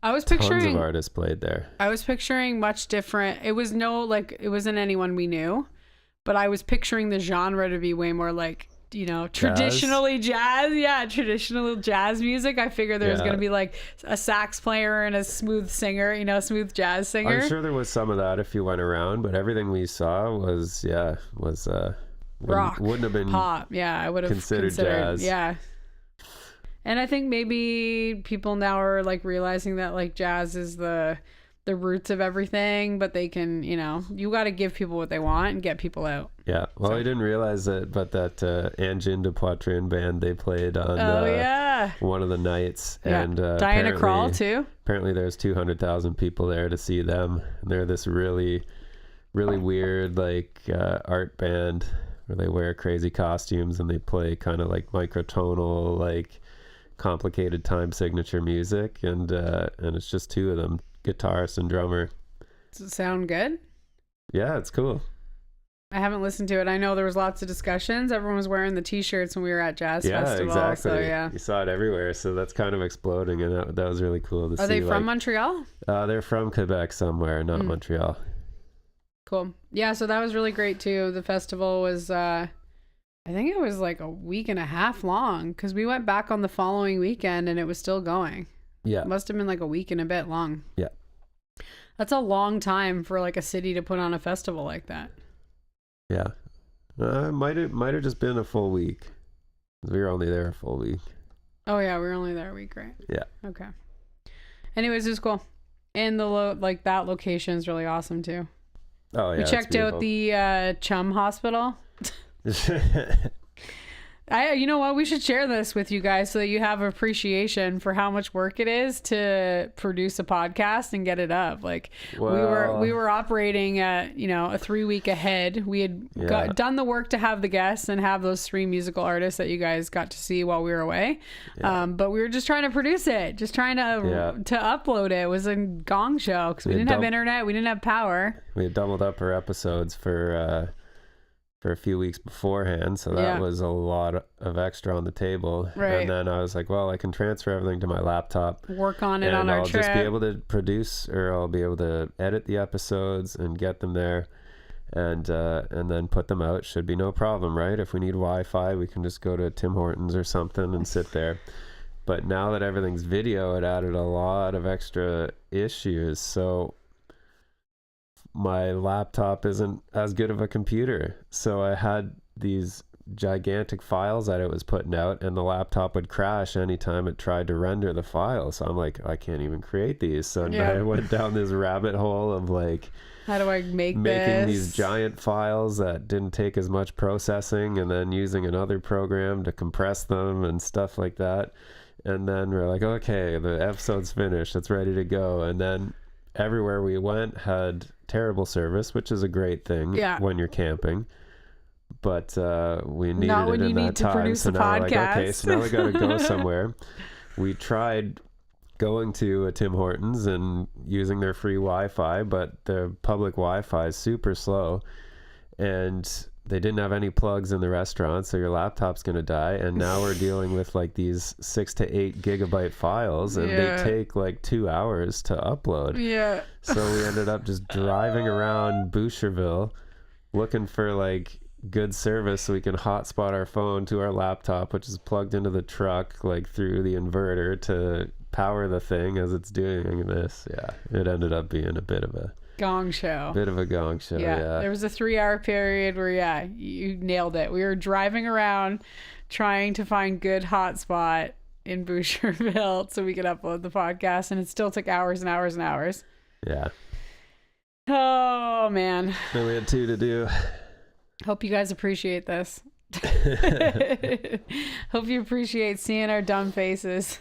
I was tons picturing of artists played there. I was picturing much different. It wasn't anyone we knew, but I was picturing the genre to be way more like, you know, traditional jazz music. I figured there was going to be like a sax player and a smooth singer, you know, smooth jazz singer. I'm sure there was some of that if you went around, but everything we saw was rock, wouldn't have been pop. Yeah, I would have considered jazz. Yeah. And I think maybe people now are like realizing that like jazz is the roots of everything, but they can, you know, you got to give people what they want and get people out. Yeah. Well, I didn't realize it, but that Engine de Poitrine band, they played on one of the nights. Yeah. And Diana Krall too. Apparently there's 200,000 people there to see them. And they're this really, really weird like art band where they wear crazy costumes and they play kind of like microtonal, like complicated time signature music. And it's just two of them, guitarist and drummer. Does it sound good? Yeah, it's cool. I haven't listened to it. I know there was lots of discussions. Everyone was wearing the t-shirts when we were at Jazz Festival. Exactly. So yeah, you saw it everywhere. So that's kind of exploding, and that was really cool to see. Are they from Montreal? They're from Quebec somewhere, not Montreal. Cool. Yeah, so that was really great too. The festival was I think it was like a week and a half long, because we went back on the following weekend and it was still going. Yeah. It must have been like a week and a bit long. Yeah. That's a long time for like a city to put on a festival like that. Yeah. Might have just been a full week. We were only there a full week. Oh yeah, we were only there a week, right? Yeah. Okay. Anyways, it was cool. And like that location is really awesome too. Oh yeah. We checked out the Chum Hospital. You know what? We should share this with you guys so that you have appreciation for how much work it is to produce a podcast and get it up. Like we were operating at, you know, a 3 week ahead. We had done the work to have the guests and have those 3 musical artists that you guys got to see while we were away. Yeah. But we were just trying to produce it, just trying to upload it. It was a gong show because we didn't have internet, we didn't have power. We had doubled up our episodes for a few weeks beforehand, so that was a lot of extra on the table. Right. And then I was like, well, I can transfer everything to my laptop, work on it on our trip, I'll just be able to produce, or I'll be able to edit the episodes and get them there, and then put them out. Should be no problem, right? If we need Wi-Fi, we can just go to Tim Hortons or something and sit there. But now that everything's video, it added a lot of extra issues. So my laptop isn't as good of a computer, so I had these gigantic files that it was putting out, and the laptop would crash anytime it tried to render the file. So I'm like, I can't even create these. So now I went down this rabbit hole of like, how do I making these giant files that didn't take as much processing, and then using another program to compress them and stuff like that. And then we're like, okay, the episode's finished, it's ready to go. And then everywhere we went had terrible service, which is a great thing when you're camping, but we needed not when it you in need that to time. produce So a now podcast. we're like, okay, so now we got to go somewhere. We tried going to a Tim Hortons and using their free Wi-Fi, but the public Wi-Fi is super slow, and they didn't have any plugs in the restaurant, so your laptop's gonna die. And now we're dealing with like these 6 to 8 gigabyte files, and they take like 2 hours to upload. Yeah. So we ended up just driving around Boucherville looking for like good service so we can hotspot our phone to our laptop, which is plugged into the truck like through the inverter to power the thing as it's doing this. Yeah, it ended up being a bit of a gong show. Yeah. There was a 3-hour period where you nailed it. We were driving around trying to find good hotspot in Boucherville so we could upload the podcast, and it still took hours and hours and hours. Yeah. Oh man. Then we had 2 to do. Hope you guys appreciate this. Hope you appreciate seeing our dumb faces.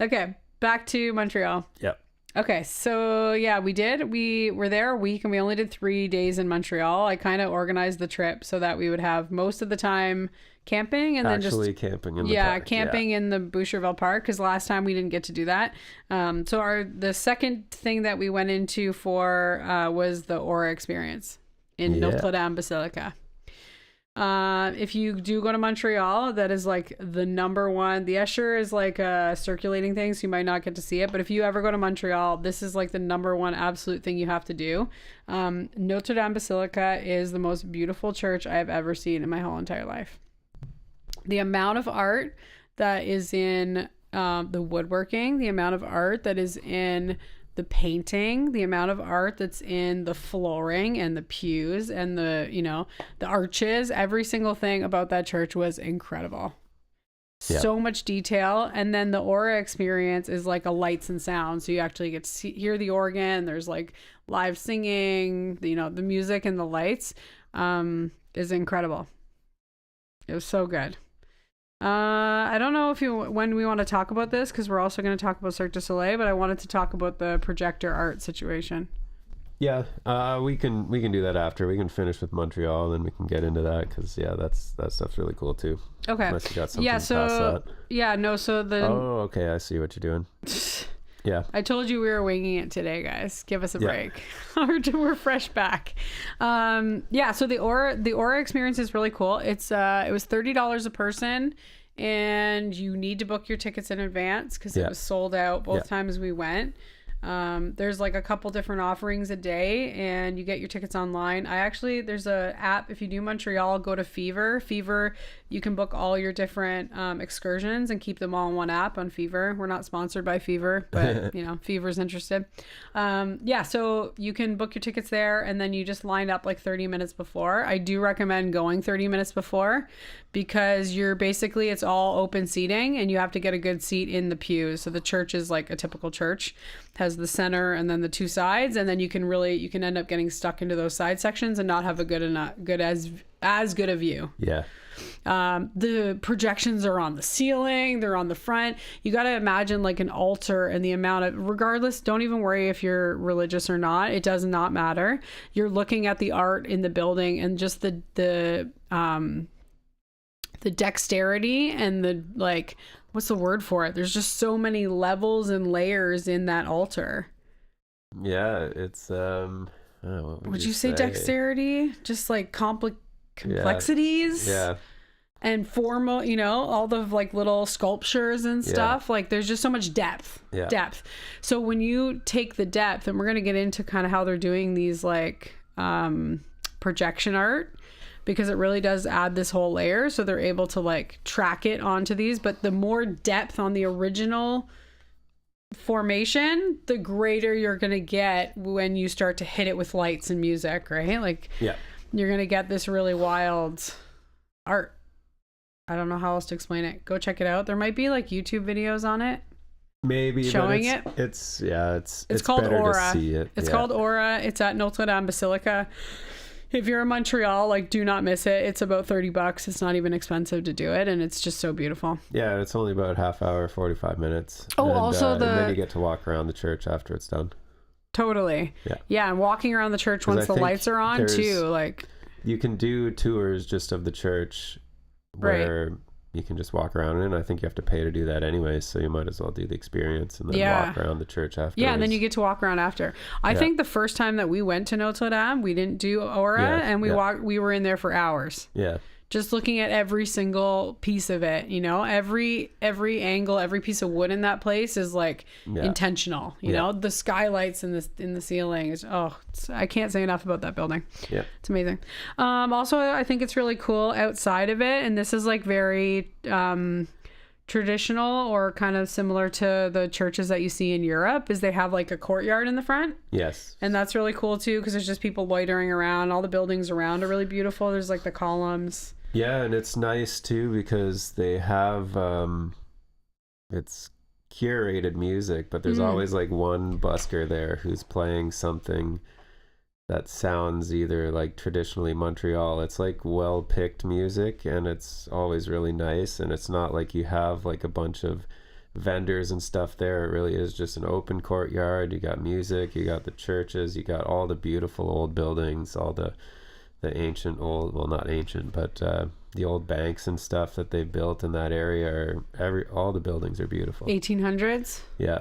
Okay, back to Montreal. Yep. Okay, so we were there a week, and we only did 3 days in Montreal. I kind of organized the trip so that we would have most of the time camping and Actually then just camping in the park. camping in the Boucherville Park, because last time we didn't get to do that. So the second thing that we went into for was the Aura experience in Notre Dame Basilica. If you do go to Montreal, that is like the number one. The Escher is like a circulating thing, so you might not get to see it. But if you ever go to Montreal, this is like the number one absolute thing you have to do. Notre Dame Basilica is the most beautiful church I have ever seen in my whole entire life. The amount of art that is in the woodworking, the amount of art that is in the painting, the amount of art that's in the flooring and the pews and the arches, every single thing about that church was incredible. So much detail. And then the Aura experience is like a lights and sound, so you actually get to hear the organ. There's like live singing, the music and the lights is incredible. It was so good. I don't know when we want to talk about this, because we're also going to talk about Cirque du Soleil, but I wanted to talk about the projector art situation. Yeah, we can do that after. We can finish with Montreal, and then we can get into that, because that stuff's really cool too. Okay. Unless you got something past that. Oh, okay, I see what you're doing. Yeah. I told you we were winging it today, guys. Give us a break. We're fresh back. So the Aura experience is really cool. It was $30 a person, and you need to book your tickets in advance, because it was sold out both times we went. There's like a couple different offerings a day, and you get your tickets online. There's a app. If you do Montreal, go to Fever. You can book all your different excursions and keep them all in one app on Fever. We're not sponsored by Fever, but Fever's interested. So you can book your tickets there, and then you just line up like 30 minutes before. I do recommend going 30 minutes before, because it's all open seating, and you have to get a good seat in the pews. So the church is like a typical church, has the center and then the two sides, and then you can end up getting stuck into those side sections and not have a good a view. Yeah. The projections are on the ceiling, they're on the front. You got to imagine like an altar, and the amount of, regardless, don't even worry if you're religious or not, it does not matter. You're looking at the art in the building, and just the dexterity and the, like, what's the word for it? There's just so many levels and layers in that altar. Yeah, it's what would you say dexterity? Just like complexities. Yeah. And formal, all the like little sculptures and stuff. Like there's just so much depth. So when you take the depth, and we're going to get into kind of how they're doing these like projection art, because it really does add this whole layer. So they're able to like track it onto these, but the more depth on the original formation, the greater you're going to get when you start to hit it with lights and music, right? Like you're going to get this really wild art. I don't know how else to explain it. Go check it out. There might be like YouTube videos on it. Maybe showing it. It's called better Aura. To see it. It's called Aura. It's at Notre Dame Basilica. If you're in Montreal, like, do not miss it. It's about $30. It's not even expensive to do it, and it's just so beautiful. Yeah, it's only about half hour, 45 minutes. Oh, also and then you get to walk around the church after it's done. Totally. Yeah, and walking around the church once the lights are on too, like. You can do tours just of the church where you can just walk around, and I think you have to pay to do that anyway, so you might as well do the experience and then walk around the church after. Yeah, and then you get to walk around after. I think the first time that we went to Notre Dame, we didn't do Aura, and we were in there for hours. Yeah. Just looking at every single piece of it, every angle, every piece of wood in that place is like intentional. You know, the skylights in the ceiling is I can't say enough about that building. Yeah, it's amazing. Also, I think it's really cool outside of it, and this is like very traditional or kind of similar to the churches that you see in Europe, is they have like a courtyard in the front. Yes. And that's really cool too, because there's just people loitering around. All the buildings around are really beautiful. There's like the columns. Yeah, and it's nice too because they have it's curated music, but there's always like one busker there who's playing something that sounds either like traditionally Montreal. It's like well picked music, and it's always really nice, and it's not like you have like a bunch of vendors and stuff there. It really is just an open courtyard. You got music, you got the churches, you got all the beautiful old buildings, all the ancient old, well, not ancient, but the old banks and stuff that they built in that area all the buildings are beautiful. 1800s. Yeah.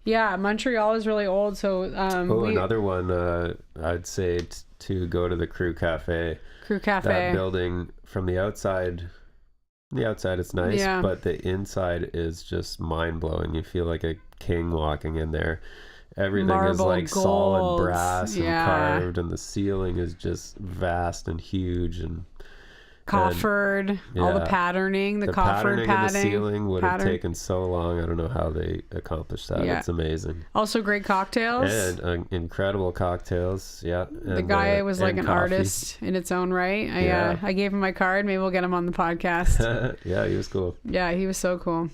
Yeah, Montreal is really old. So another one, I'd say to go to the Crew Cafe. That building from the outside it's nice, but the inside is just mind-blowing. You feel like a king walking in there. Everything is like gold. Solid brass and carved, and the ceiling is just vast and huge and coffered. All the patterning, the coffered patterning in the ceiling would have taken so long. I don't know how they accomplished that. It's amazing. Also great cocktails and incredible cocktails. Yeah, the guy was like an artist in its own right. I gave him my card. Maybe we'll get him on the podcast. Yeah, he was cool. Yeah, he was so cool.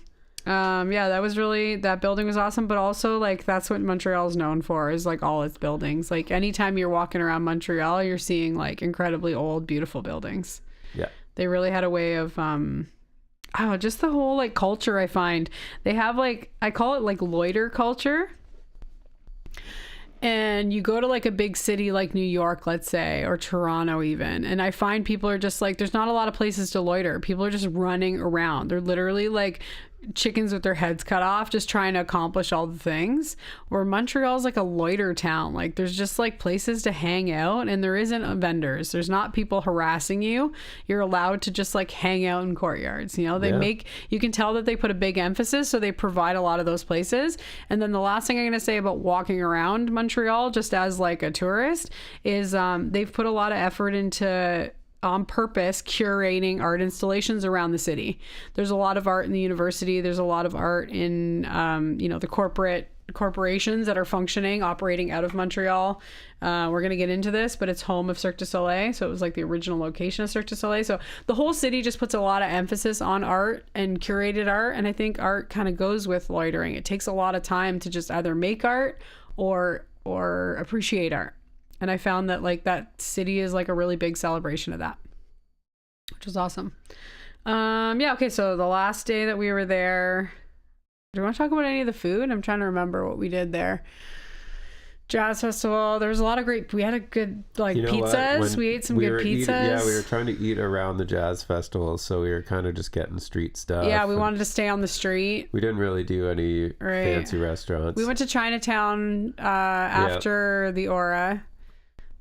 That building was awesome, but also like that's what Montreal is known for, is like all its buildings. Like anytime you're walking around Montreal, you're seeing like incredibly old, beautiful buildings. Yeah, they really had a way of just the whole like culture. I find they have like, I call it like loiter culture. And you go to like a big city like New York, let's say, or Toronto even, and I find people are just like, there's not a lot of places to loiter. People are just running around. They're literally like chickens with their heads cut off, just trying to accomplish all the things. Where Montreal's like a loiter town. Like there's just like places to hang out, and there isn't vendors. There's not people harassing you. You're allowed to just like hang out in courtyards. You know, you can tell that they put a big emphasis, so they provide a lot of those places. And then the last thing I'm going to say about walking around Montreal, just as like a tourist, is they've put a lot of effort into on purpose curating art installations around the city. There's a lot of art in the university. There's a lot of art in the corporations that are operating out of Montreal. We're going to get into this, but it's home of Cirque du Soleil, so it was like the original location of Cirque du Soleil. So the whole city just puts a lot of emphasis on art and curated art, and I think art kind of goes with loitering. It takes a lot of time to just either make art or appreciate art. And I found that like that city is like a really big celebration of that, which was awesome. Okay. So the last day that we were there, do you want to talk about any of the food? I'm trying to remember what we did there. Jazz festival. There was a lot of we had a good pizzas. We ate some good pizzas. We were trying to eat around the jazz festival, so we were kind of just getting street stuff. Yeah, we wanted to stay on the street. We didn't really do any fancy restaurants. We went to Chinatown after the Aura.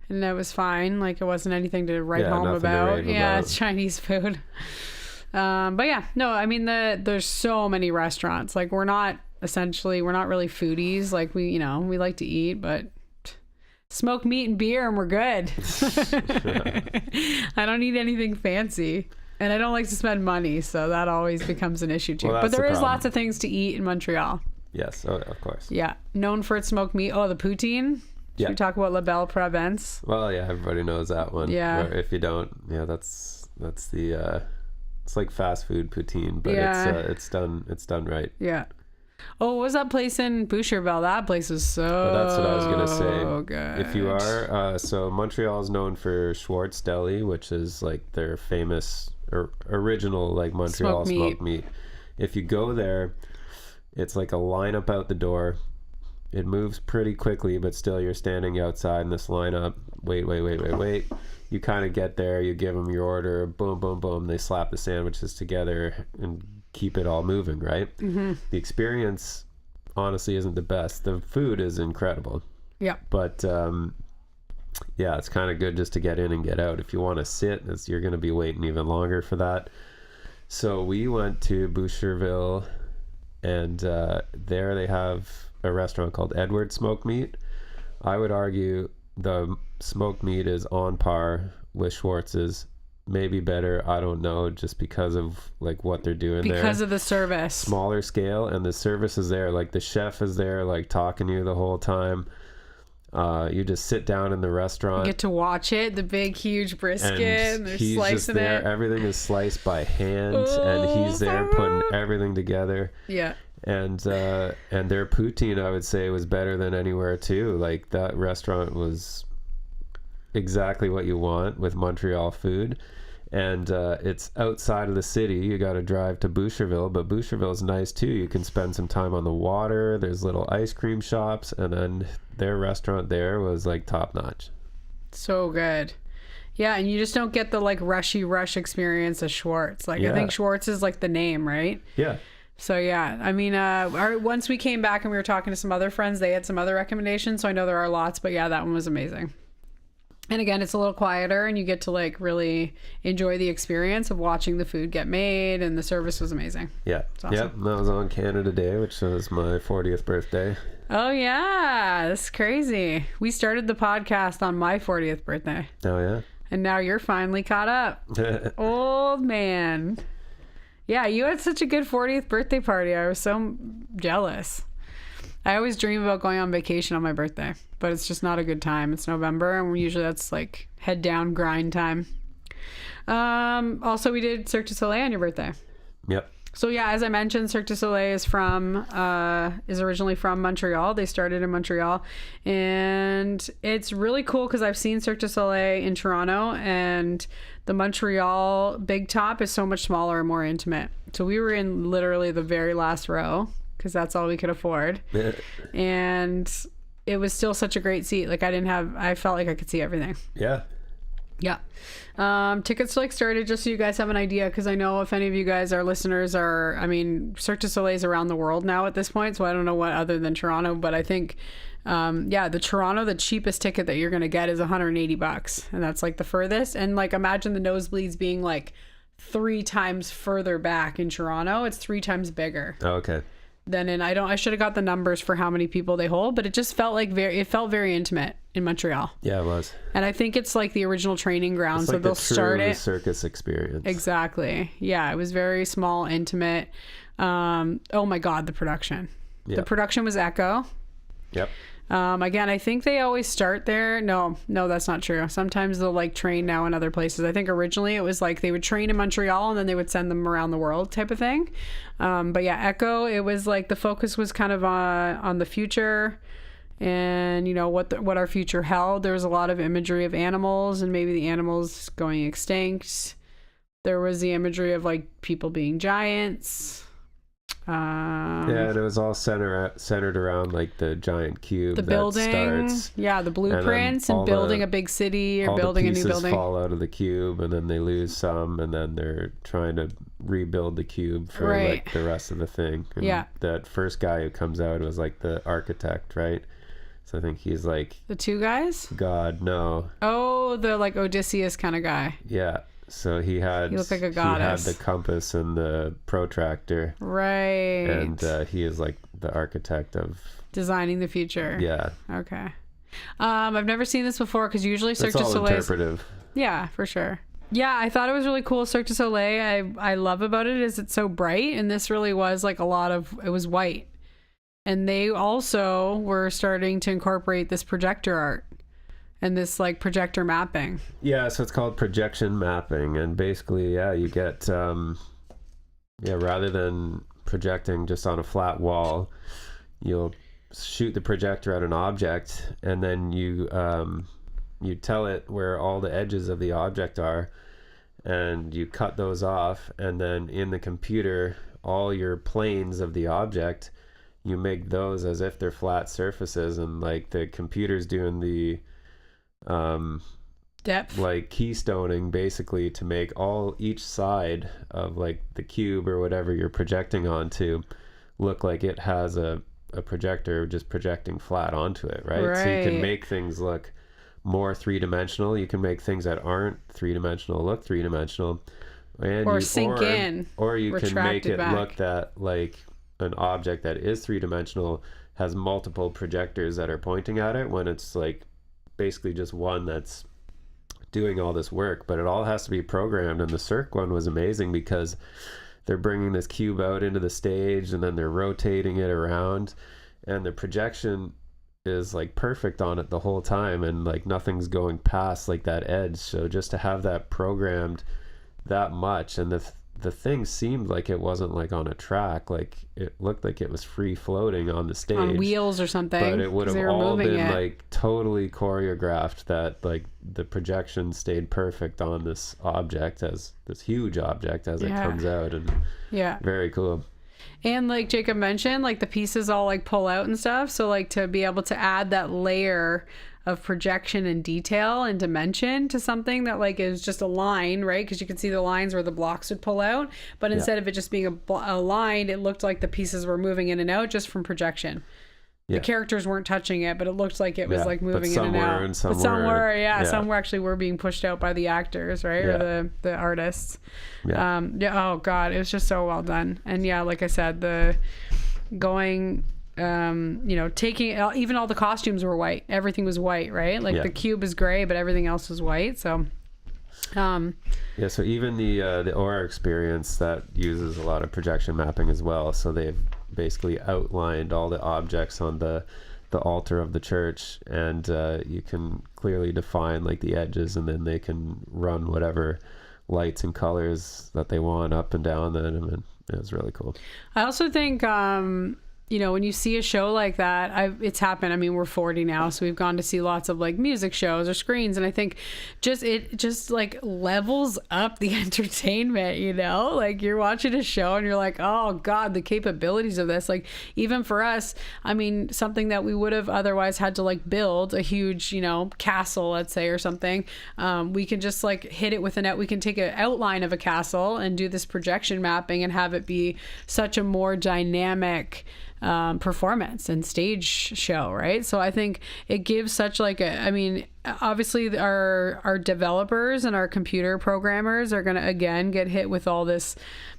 And that was fine. Like it wasn't anything to write home about. It's Chinese food. There's so many restaurants. Like we're not really foodies. Like we like to eat, but smoke meat and beer and we're good. I don't need anything fancy. And I don't like to spend money, so that always becomes an issue too. But there is lots of things to eat in Montreal. Yes, of course. Yeah, known for its smoked meat. Oh, the poutine. Should we talk about La Belle Province? Well, yeah, everybody knows that one. Yeah. Or if you don't, that's the it's like fast food poutine, but it's done right. Yeah. Oh, what was that place in Boucherville? That place was that's what I was gonna say. Oh, good. If you are, so Montreal is known for Schwartz Deli, which is like their famous original like Montreal smoked meat. If you go there, it's like a lineup out the door. It moves pretty quickly, but still you're standing outside in this lineup. Wait. You kind of get there, you give them your order, boom, boom, boom. They slap the sandwiches together and keep it all moving, right? Mm-hmm. The experience, honestly, isn't the best. The food is incredible. Yeah. But, it's kind of good just to get in and get out. If you want to sit, you're going to be waiting even longer for that. So we went to Boucherville, and there they have a restaurant called Edward Smoked Meat. I would argue the smoked meat is on par with Schwartz's, maybe better. I don't know, just because of like what they're doing there. Because of the service. Smaller scale, and the service is there. Like the chef is there, like talking to you the whole time. You just sit down in the restaurant. You get to watch it, the big, huge brisket, and they're he's slicing just there. it. Everything is sliced by hand, and he's there putting everything together. Yeah. And their poutine, I would say, was better than anywhere too. Like that restaurant was exactly what you want with Montreal food. And it's outside of the city. You got to drive to Boucherville, but Boucherville is nice too. You can spend some time on the water. There's little ice cream shops, and then their restaurant there was like top notch. So good. Yeah, and you just don't get the like rushy rush experience of Schwartz. Like I think Schwartz is like the name, right? Yeah. So yeah, I mean, once we came back and we were talking to some other friends, they had some other recommendations. So I know there are lots, but yeah, that one was amazing. And again, it's a little quieter and you get to like really enjoy the experience of watching the food get made, and the service was amazing. Yeah. Awesome. Yep. That was on Canada Day, which was my 40th birthday. Oh yeah, that's crazy. We started the podcast on my 40th birthday. Oh yeah. And now you're finally caught up. Old man. Yeah, you had such a good 40th birthday party. I was so jealous. I always dream about going on vacation on my birthday, but it's just not a good time. It's November, and usually that's like head down grind time. Also, we did Cirque du Soleil on your birthday. Yep. So yeah, as I mentioned, Cirque du Soleil is originally from Montreal. They started in Montreal, and it's really cool because I've seen Cirque du Soleil in Toronto, and the Montreal Big Top is so much smaller and more intimate. So we were in literally the very last row because that's all we could afford, and it was still such a great seat. Like I felt like I could see everything. Yeah. Yeah. Tickets like started, just so you guys have an idea, because I know if any of you guys are listeners are, I mean, Cirque du Soleil's around the world now at this point, so I don't know what other than Toronto, but I think the cheapest ticket that you're going to get is $180, and that's like the furthest. And like imagine the nosebleeds being like 3 times further back in Toronto. It's 3 times bigger. Oh, okay. I should have got the numbers for how many people they hold, but it just felt like it felt very intimate in Montreal. Yeah, it was. And I think it's like the original training ground, it's so like they'll the start true it. circus experience. Exactly. Yeah, it was very small, intimate. Oh my God, the production. Yeah. The production was Echo. Yep. Again, I think they always start there. No, that's not true. Sometimes they'll like train now in other places. I think originally it was like they would train in Montreal and then they would send them around the world type of thing. But yeah, Echo, it was like the focus was kind of on the future and, you know, what our future held. There was a lot of imagery of animals and maybe the animals going extinct. There was the imagery of like people being giants. Yeah, and it was all centered around like the giant cube, the building, the blueprints, and building a big city or building a new building. Fall out of the cube, and then they lose some, and then they're trying to rebuild the cube for like the rest of the thing. And that first guy who comes out was like the architect, right? So I think he's like the 2 guys. God, no. Oh, the like Odysseus kind of guy. Yeah. So he looked like a goddess. He had the compass and the protractor. Right. And he is like the architect of designing the future. Yeah. Okay. I've never seen this before because usually Cirque du Soleil. It's all interpretive. Yeah, for sure. Yeah, I thought it was really cool. Cirque du Soleil, I love about it is it's so bright, and this really was like it was white. And they also were starting to incorporate this projector art. And this like projector mapping. Yeah, so it's called projection mapping, and basically, you get rather than projecting just on a flat wall, you'll shoot the projector at an object, and then you tell it where all the edges of the object are, and you cut those off, and then in the computer, all your planes of the object, you make those as if they're flat surfaces, and like the computer's doing the depth, like keystoning basically to make each side of like the cube or whatever you're projecting onto look like it has a projector just projecting flat onto it, right? So you can make things look more 3-dimensional. You can make things that aren't 3-dimensional look 3-dimensional, and or you can make it look that like an object that is 3-dimensional has multiple projectors that are pointing at it when it's like basically just one that's doing all this work, but it all has to be programmed. And the Cirque one was amazing because they're bringing this cube out into the stage and then they're rotating it around, and the projection is like perfect on it the whole time, and like nothing's going past like that edge. So just to have that programmed that much, and the thing seemed like it wasn't like on a track, like it looked like it was free floating on the stage on wheels or something, but it would have all been like totally choreographed, that like the projection stayed perfect on this object, as this huge object as it comes out, and very cool. And like Jacob mentioned, like the pieces all like pull out and stuff, so like to be able to add that layer projection and detail and dimension to something that like is just a line, right? Because you can see the lines where the blocks would pull out, but instead of it just being a line, it looked like the pieces were moving in and out just from projection. The characters weren't touching it, but it looked like it was like moving in and out. And some some were actually were being pushed out by the actors, right? Or the artists. Oh God, it was just so well done. And yeah, like I said, the going, taking, even all the costumes were white. Everything was white, right? Like the cube is gray, but everything else was white. So so even the aura experience, that uses a lot of projection mapping as well. So they've basically outlined all the objects on the altar of the church, and you can clearly define like the edges, and then they can run whatever lights and colors that they want up and down them, and it was really cool. I also think when you see a show like that, it's happened. I mean, we're 40 now, so we've gone to see lots of like music shows or screens, and I think it just like levels up the entertainment, like you're watching a show and you're like, oh God, the capabilities of this. Like even for us, I mean, something that we would have otherwise had to like build a huge, castle, let's say, or something. We can just like hit it with a net. We can take an outline of a castle and do this projection mapping and have it be such a more dynamic performance and stage show, right? So I think it gives such like obviously our developers and our computer programmers are going to again get hit with all this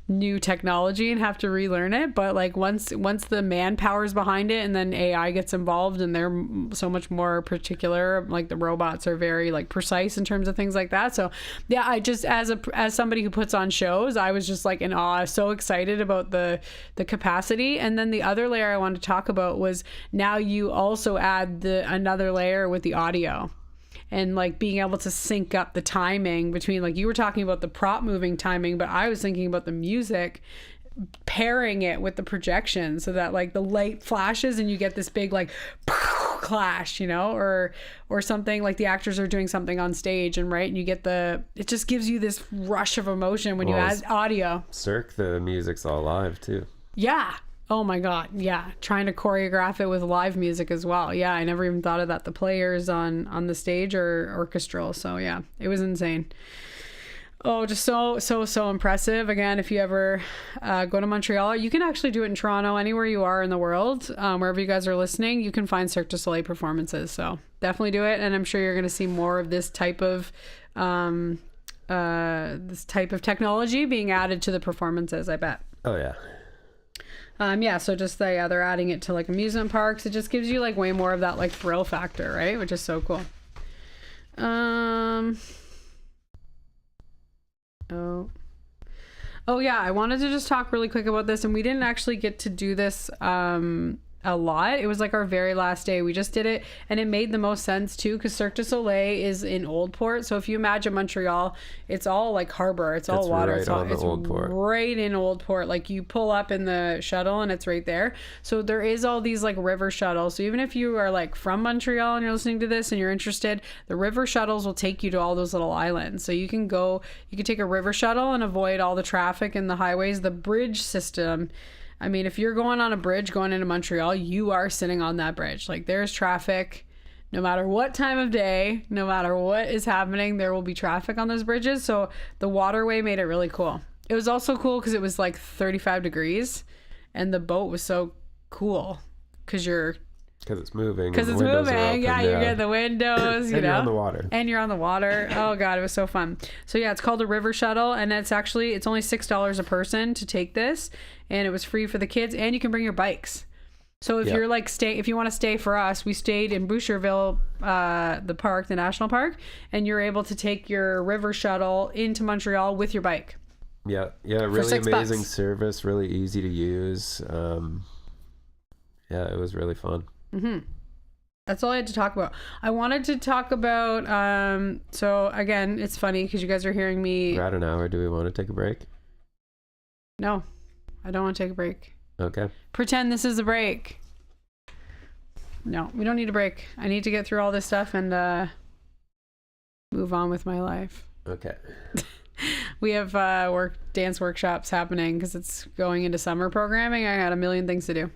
new technology and have to relearn it, but like once the manpower's behind it and then AI gets involved and they're so much more particular, like the robots are very like precise in terms of things like that. So yeah, I just as somebody who puts on shows, I was just like in awe, so excited about the capacity. And then the other layer I wanted to talk about was now you also add another layer with the audio. And like being able to sync up the timing between, like you were talking about the prop moving timing, but I was thinking about the music, pairing it with the projection so that like the light flashes and you get this big like clash, or something like the actors are doing something on stage and you get it just gives you this rush of emotion when you add audio. Cirque, the music's all live too. Yeah. Oh my God. Yeah. Trying to choreograph it with live music as well. Yeah. I never even thought of that. The players on the stage are orchestral. So yeah, it was insane. Oh, just so impressive. Again, if you ever go to Montreal, you can actually do it in Toronto, anywhere you are in the world, wherever you guys are listening, you can find Cirque du Soleil performances. So definitely do it. And I'm sure you're going to see more of this type of technology being added to the performances, I bet. Oh yeah. So just they're adding it to like amusement parks. It just gives you like way more of that like thrill factor, right? Which is so cool. Oh yeah, I wanted to just talk really quick about this, and we didn't actually get to do this a lot. It was like our very last day. We just did it, and it made the most sense too, because Cirque du Soleil is in Old Port. So if you imagine Montreal, it's all like harbor, it's all water, it's right in Old Port. Like you pull up in the shuttle and it's right there. So there is all these like river shuttles. So even if you are like from Montreal and you're listening to this and you're interested, the river shuttles will take you to all those little islands. So you can take a river shuttle and avoid all the traffic and the highways. The bridge system, I mean, if you're going on a bridge going into Montreal, you are sitting on that bridge. Like there's traffic no matter what time of day, no matter what is happening, there will be traffic on those bridges. So the waterway made it really cool. It was also cool because it was like 35 degrees and the boat was so cool because it's moving. Because it's moving. Yeah, you get the windows, and you're on the water. And you're on the water. Oh, God, it was so fun. So, yeah, it's called a river shuttle. And it's only $6 a person to take this. And it was free for the kids. And you can bring your bikes. So if you're like if you want to stay for us, we stayed in Boucherville, the national park. And you're able to take your river shuttle into Montreal with your bike. Yeah. Really amazing service. Really easy to use. It was really fun. Mm-hmm. That's all I had to talk about. I wanted to talk about so again, it's funny because you guys are hearing me. We're at an hour. Do we want to take a break? No, I don't want to take a break. Okay. Pretend this is a break. No, we don't need a break. I need to get through all this stuff and move on with my life. Okay. We have dance workshops happening because it's going into summer programming. I got a million things to do.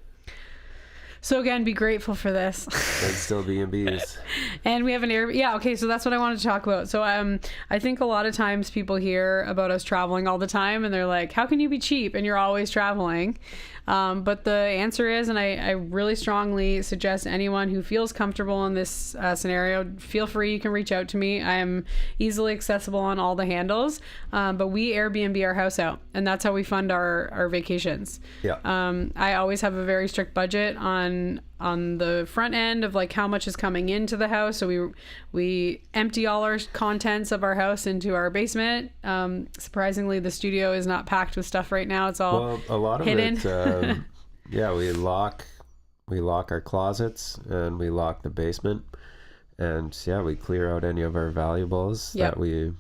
So again, be grateful for this. And still B&Bs. And we have an air. Yeah. Okay. So that's what I wanted to talk about. So I think a lot of times people hear about us traveling all the time and they're like, how can you be cheap and you're always traveling? But the answer is, and I really strongly suggest anyone who feels comfortable in this scenario, feel free. You can reach out to me. I am easily accessible on all the handles. But we Airbnb our house out, and that's how we fund our vacations. Yeah. I always have a very strict budget on the front end of like how much is coming into the house. So we empty all our contents of our house into our basement. Surprisingly, the studio is not packed with stuff right now. It's all a lot of hidden. it. Yeah, we lock our closets and we lock the basement, and yeah, we clear out any of our valuables that we,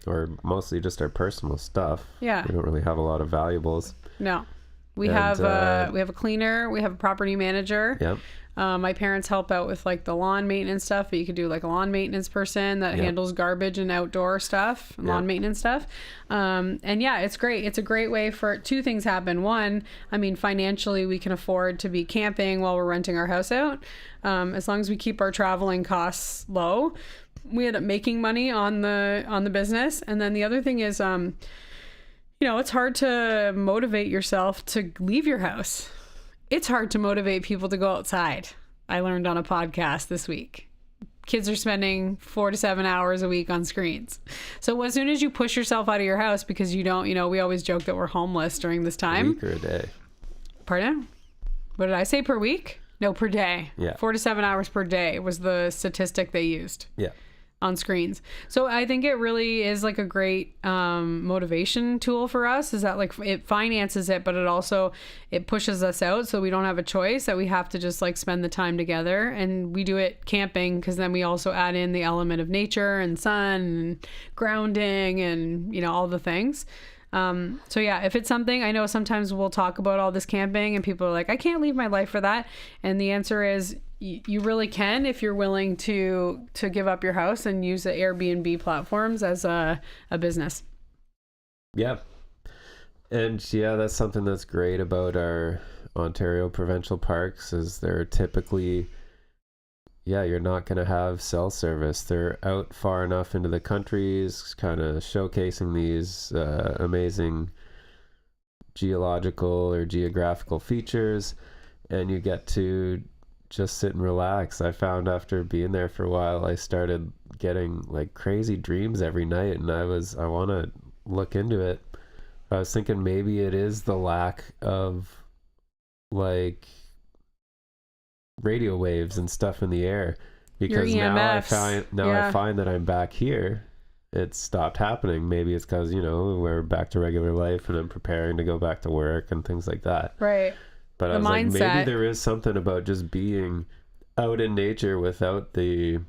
or mostly just our personal stuff. Yeah, we don't really have a lot of valuables. No. We have a cleaner, we have a property manager. Yep. My parents help out with like the lawn maintenance stuff, but you could do like a lawn maintenance person that handles garbage and outdoor stuff, lawn maintenance stuff. And yeah, it's great. It's a great way for two things happen. One, I mean, financially we can afford to be camping while we're renting our house out. As long as we keep our traveling costs low, we end up making money on the business. And then the other thing is, it's hard to motivate yourself to leave your house. It's hard to motivate people to go outside. I learned on a podcast this week. Kids are spending 4 to 7 hours a week on screens. So as soon as you push yourself out of your house because you don't, we always joke that we're homeless during this time. A week or a day? Pardon? What did I say, per week? No, per day. Yeah. 4 to 7 hours per day was the statistic they used. Yeah. On screens. So I think it really is like a great motivation tool for us, is that like it finances it, but it pushes us out, so we don't have a choice, that we have to just like spend the time together. And we do it camping because then we also add in the element of nature and sun and grounding and all the things. So yeah, if it's something, I know sometimes we'll talk about all this camping and people are like, I can't leave my life for that. And the answer is you really can, if you're willing to give up your house and use the Airbnb platforms as a business. Yeah. And yeah, that's something that's great about our Ontario provincial parks, is they're typically, you're not going to have cell service. They're out far enough into the countries, kind of showcasing these amazing geological or geographical features, and you get to just sit and relax. I found after being there for a while, I started getting like crazy dreams every night, and I want to look into it. I was thinking maybe it is the lack of like radio waves and stuff in the air, because I find that I'm back here. It stopped happening. Maybe it's because we're back to regular life and I'm preparing to go back to work and things like that. Right. But I was like, maybe there is something about just being out in nature without the,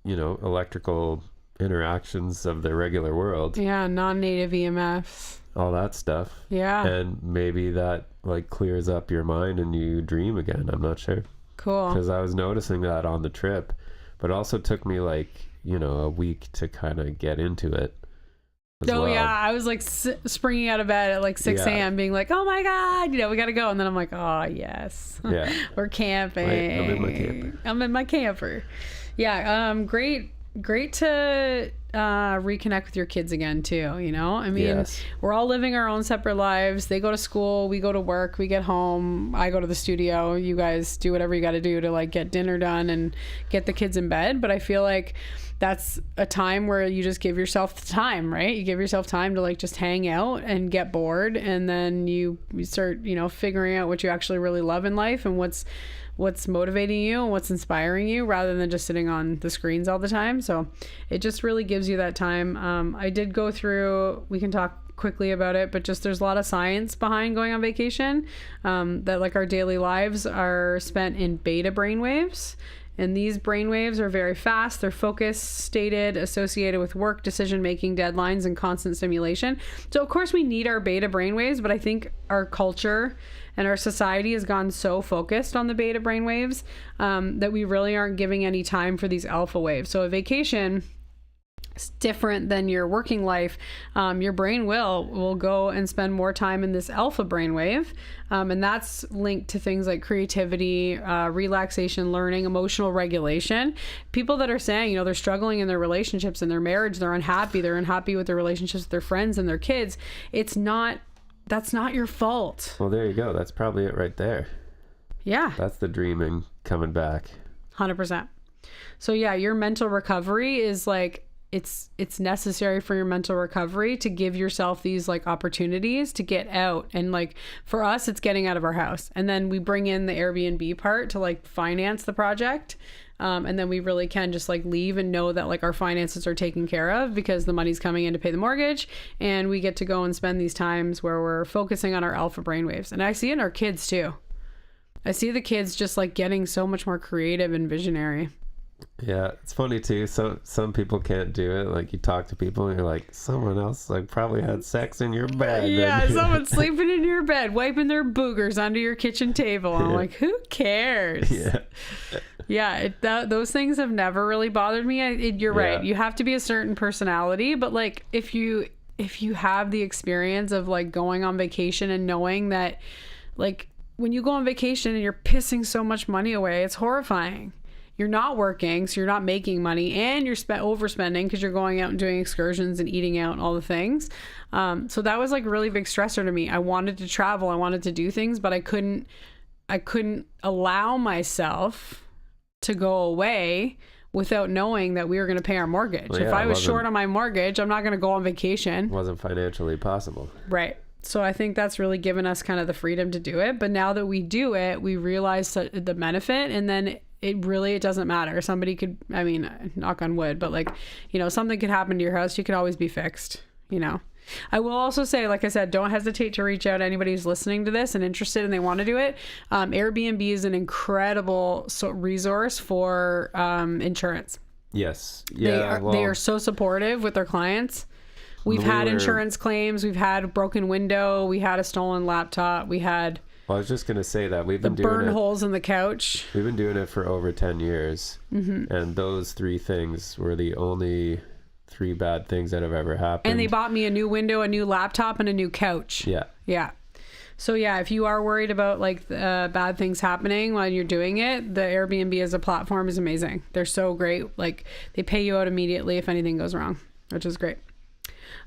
electrical interactions of the regular world. Yeah, non-native EMFs. All that stuff. Yeah. And maybe that like clears up your mind and you dream again. I'm not sure. Cool. Because I was noticing that on the trip, but it also took me like, a week to kind of get into it. Yeah, I was like springing out of bed at like 6 a.m. being like, oh my God, we got to go. And then I'm like, oh yes, we're camping. I'm in my camper. I'm in my camper. Yeah. Great to reconnect with your kids again too. I mean, we're all living our own separate lives. They go to school, we go to work, we get home, I go to the studio. You guys do whatever you got to do to like get dinner done and get the kids in bed. But I feel like that's a time where you just give yourself the time, right? You give yourself time to like just hang out and get bored, and then you start, figuring out what you actually really love in life and what's motivating you and what's inspiring you, rather than just sitting on the screens all the time. So it just really gives you that time. I did go through, we can talk quickly about it, but just there's a lot of science behind going on vacation, that like our daily lives are spent in beta brainwaves. And these brainwaves are very fast. They're focused, stated, associated with work, decision-making, deadlines, and constant stimulation. So, of course, we need our beta brainwaves, but I think our culture and our society has gone so focused on the beta brainwaves that we really aren't giving any time for these alpha waves. So a vacation it's different than your working life, your brain will go and spend more time in this alpha brainwave, and that's linked to things like creativity, relaxation, learning, emotional regulation. People that are saying, you know, they're struggling in their relationships and their marriage, they're unhappy with their relationships with their friends and their kids. That's not your fault. Well, there you go. That's probably it right there. Yeah. That's the dreaming coming back. 100%. So yeah, your mental recovery is like, it's necessary for your mental recovery to give yourself these like opportunities to get out. And like for us, it's getting out of our house. And then we bring in the Airbnb part to like finance the project. And then we really can just like leave and know that like our finances are taken care of because the money's coming in to pay the mortgage, and we get to go and spend these times where we're focusing on our alpha brainwaves. And I see it in our kids too. I see the kids just like getting so much more creative and visionary. Yeah, it's funny too. So some people can't do it. Like you talk to people and you're like, someone else like probably had sex in your bed. Yeah, someone's sleeping in your bed, wiping their boogers under your kitchen table. I'm like, who cares? Yeah. Yeah, those things have never really bothered me. You're right. You have to be a certain personality, but like if you have the experience of like going on vacation and knowing that like when you go on vacation and you're pissing so much money away, it's horrifying. You're not working, so you're not making money, and you're overspending because you're going out and doing excursions and eating out and all the things. So that was like a really big stressor to me. I wanted to travel, I wanted to do things, but I couldn't allow myself to go away without knowing that we were going to pay our mortgage. Well, yeah, if I was short on my mortgage, I'm not going to go on vacation. Wasn't financially possible. Right. So I think that's really given us kind of the freedom to do it. But now that we do it, we realize the benefit, and then it doesn't matter. Somebody could, I mean, knock on wood, but like, you know, something could happen to your house. You could always be fixed, you know. I will also say, like I said, don't hesitate to reach out to anybody who's listening to this and interested and they want to do it. Airbnb is an incredible resource for insurance. Yes. Yeah. They are so supportive with their clients. We've had insurance claims. We've had a broken window. We had a stolen laptop. We had... Well, I was just going to say that we've been doing burn holes in the couch. We've been doing it for over 10 years. Mm-hmm. And those 3 things were the only 3 bad things that have ever happened. And they bought me a new window, a new laptop, and a new couch. Yeah. Yeah. So yeah, if you are worried about like bad things happening while you're doing it, the Airbnb as a platform is amazing. They're so great. Like they pay you out immediately if anything goes wrong, which is great.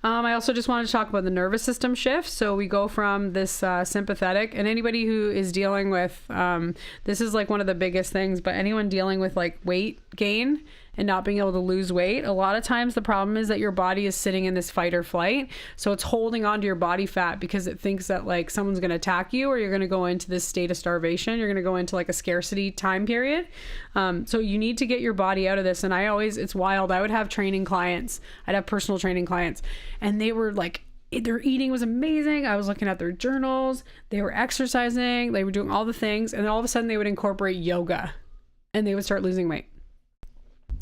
I also just wanted to talk about the nervous system shift. So we go from this sympathetic, and anybody who is dealing with, this is like one of the biggest things, but anyone dealing with like weight gain and not being able to lose weight, a lot of times the problem is that your body is sitting in this fight or flight. So it's holding on to your body fat because it thinks that like someone's going to attack you, or you're going to go into this state of starvation. You're going to go into like a scarcity time period. So you need to get your body out of this. And it's wild. I would have training clients. I'd have personal training clients, and they were like, their eating was amazing. I was looking at their journals. They were exercising. They were doing all the things. And then all of a sudden they would incorporate yoga and they would start losing weight.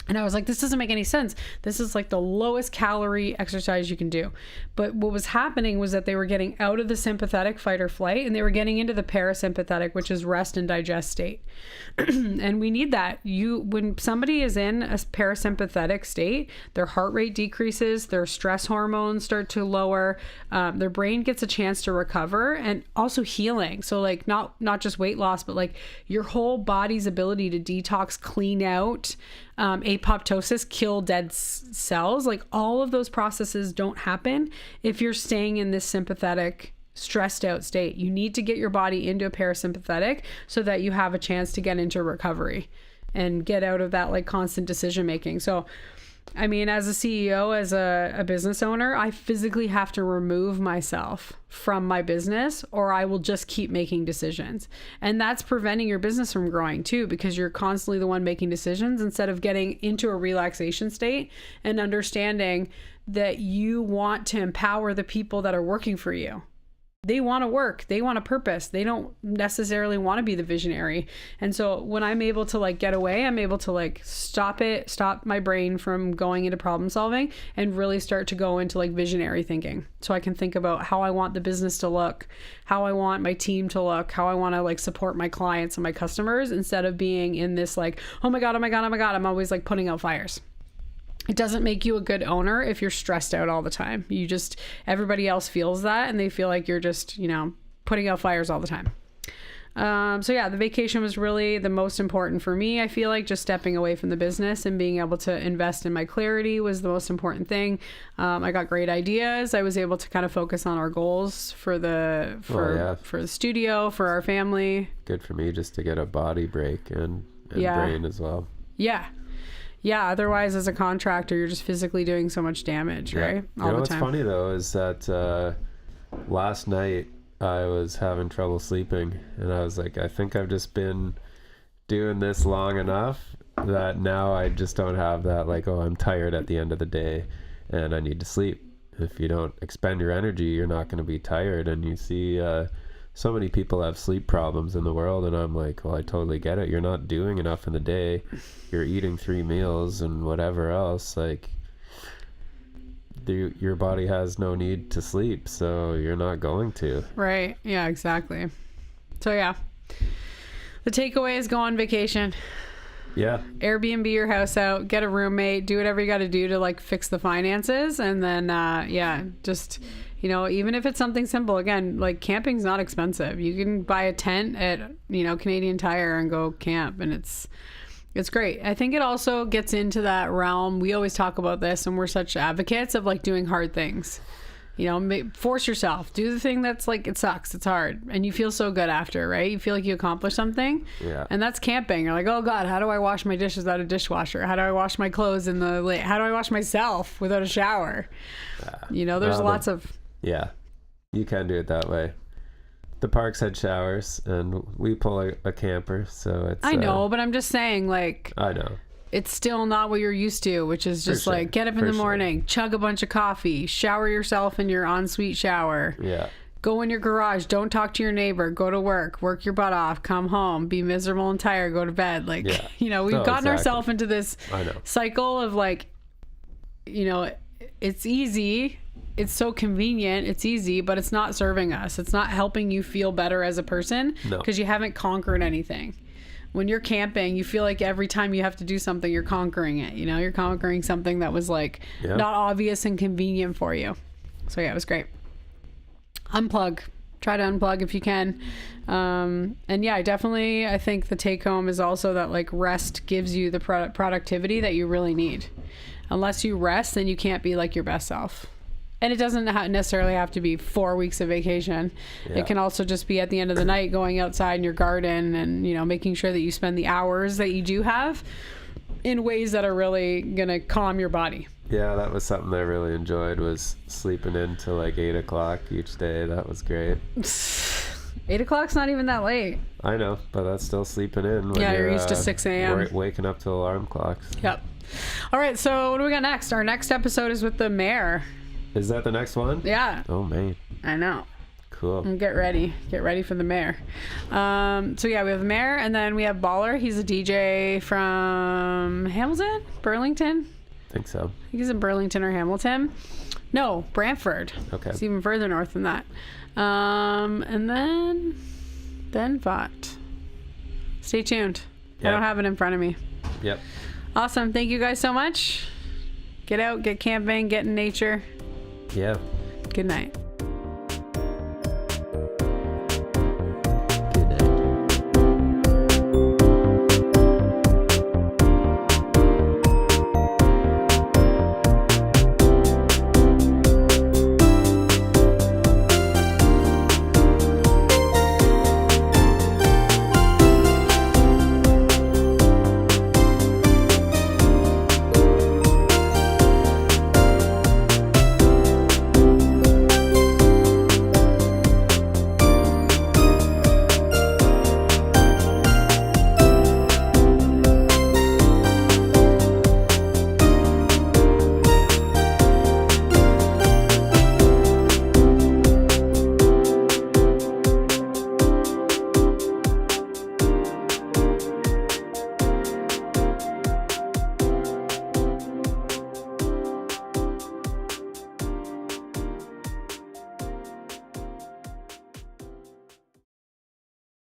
And I was like, this doesn't make any sense. This is like the lowest calorie exercise you can do. But what was happening was that they were getting out of the sympathetic fight or flight, and they were getting into the parasympathetic, which is rest and digest state. And we need that. When somebody is in a parasympathetic state, their heart rate decreases, their stress hormones start to lower, their brain gets a chance to recover, and also healing. So like not just weight loss, but like your whole body's ability to detox, clean out, apoptosis, kill dead cells. Like all of those processes don't happen if you're staying in this sympathetic, stressed out state. You need to get your body into a parasympathetic so that you have a chance to get into recovery and get out of that like constant decision making. So I mean, as a CEO, as a business owner, I physically have to remove myself from my business, or I will just keep making decisions. And that's preventing your business from growing too, because you're constantly the one making decisions instead of getting into a relaxation state and understanding that you want to empower the people that are working for you. They want to work. They want a purpose. They don't necessarily want to be the visionary. And so when I'm able to like get away, I'm able to like stop my brain from going into problem solving and really start to go into like visionary thinking. So I can think about how I want the business to look, how I want my team to look, how I want to like support my clients and my customers, instead of being in this like, oh my God, I'm always like putting out fires. it doesn't make you a good owner if you're stressed out all the time. Everybody else feels that, and they feel like you're just, putting out fires all the time. So yeah, the vacation was really the most important for me. I feel like just stepping away from the business and being able to invest in my clarity was the most important thing. I got great ideas. I was able to kind of focus on our goals for the studio, for our family. Good for me just to get a body break and brain as well. Yeah. Yeah. Otherwise, as a contractor, you're just physically doing so much damage, right? All the time. What's funny though is that last night I was having trouble sleeping, and I was like, I think I've just been doing this long enough that now I just don't have that, like, oh, I'm tired at the end of the day and I need to sleep. If you don't expend your energy, you're not going to be tired. And you see so many people have sleep problems in the world, and I'm like, well, I totally get it. You're not doing enough in the day. You're eating 3 meals and whatever else. Like, your body has no need to sleep, so you're not going to. Right. Yeah, exactly. So yeah, the takeaway is go on vacation. Yeah. Airbnb your house out, get a roommate, do whatever you got to do to like fix the finances, and then just even if it's something simple, again, like camping's not expensive. You can buy a tent at Canadian Tire and go camp, and it's great. I think it also gets into that realm. We always talk about this, and we're such advocates of like doing hard things. Force yourself. Do the thing that's like, it sucks, it's hard, and you feel so good after, right? You feel like you accomplished something. Yeah. And that's camping. You're like, oh God, how do I wash my dishes without a dishwasher? How do I wash my clothes in the lake? How do I wash myself without a shower? There's lots of... Yeah, you can do it that way. The parks had showers, and we pull a camper, so it's... I know, but I'm just saying, like... I know. It's still not what you're used to, which is just like, get up in the morning, chug a bunch of coffee, shower yourself in your ensuite shower. Yeah. Go in your garage, don't talk to your neighbor, go to work your butt off, come home, be miserable and tired, go to bed. Like, we've gotten ourselves into this cycle of like, it's easy. It's so convenient. It's easy, but it's not serving us. It's not helping you feel better as a person because you haven't conquered anything. When you're camping, you feel like every time you have to do something, you're conquering it. You're conquering something that was like not obvious and convenient for you. So yeah, it was great. Unplug. Try to unplug if you can. And yeah, I think the take home is also that like rest gives you the productivity that you really need. Unless you rest, then you can't be like your best self. And it doesn't necessarily have to be 4 weeks of vacation. Yeah. It can also just be at the end of the night going outside in your garden and, making sure that you spend the hours that you do have in ways that are really going to calm your body. Yeah, that was something I really enjoyed, was sleeping in till like 8 o'clock each day. That was great. 8 o'clock's not even that late. I know, but that's still sleeping in. When you're used to 6 a.m. Waking up to alarm clocks. Yep. All right, so what do we got next? Our next episode is with the mayor. Is that the next one? Yeah. Oh, man. I know. Cool. And get ready. Get ready for the mayor. So, yeah, we have the mayor, and then we have Baller. He's a DJ from Hamilton? Burlington? I think so. I think he's in Burlington or Hamilton. No, Brantford. Okay. It's even further north than that. And then what? Stay tuned. Yep. I don't have it in front of me. Yep. Awesome. Thank you guys so much. Get out, get camping, get in nature. Yeah. Good night.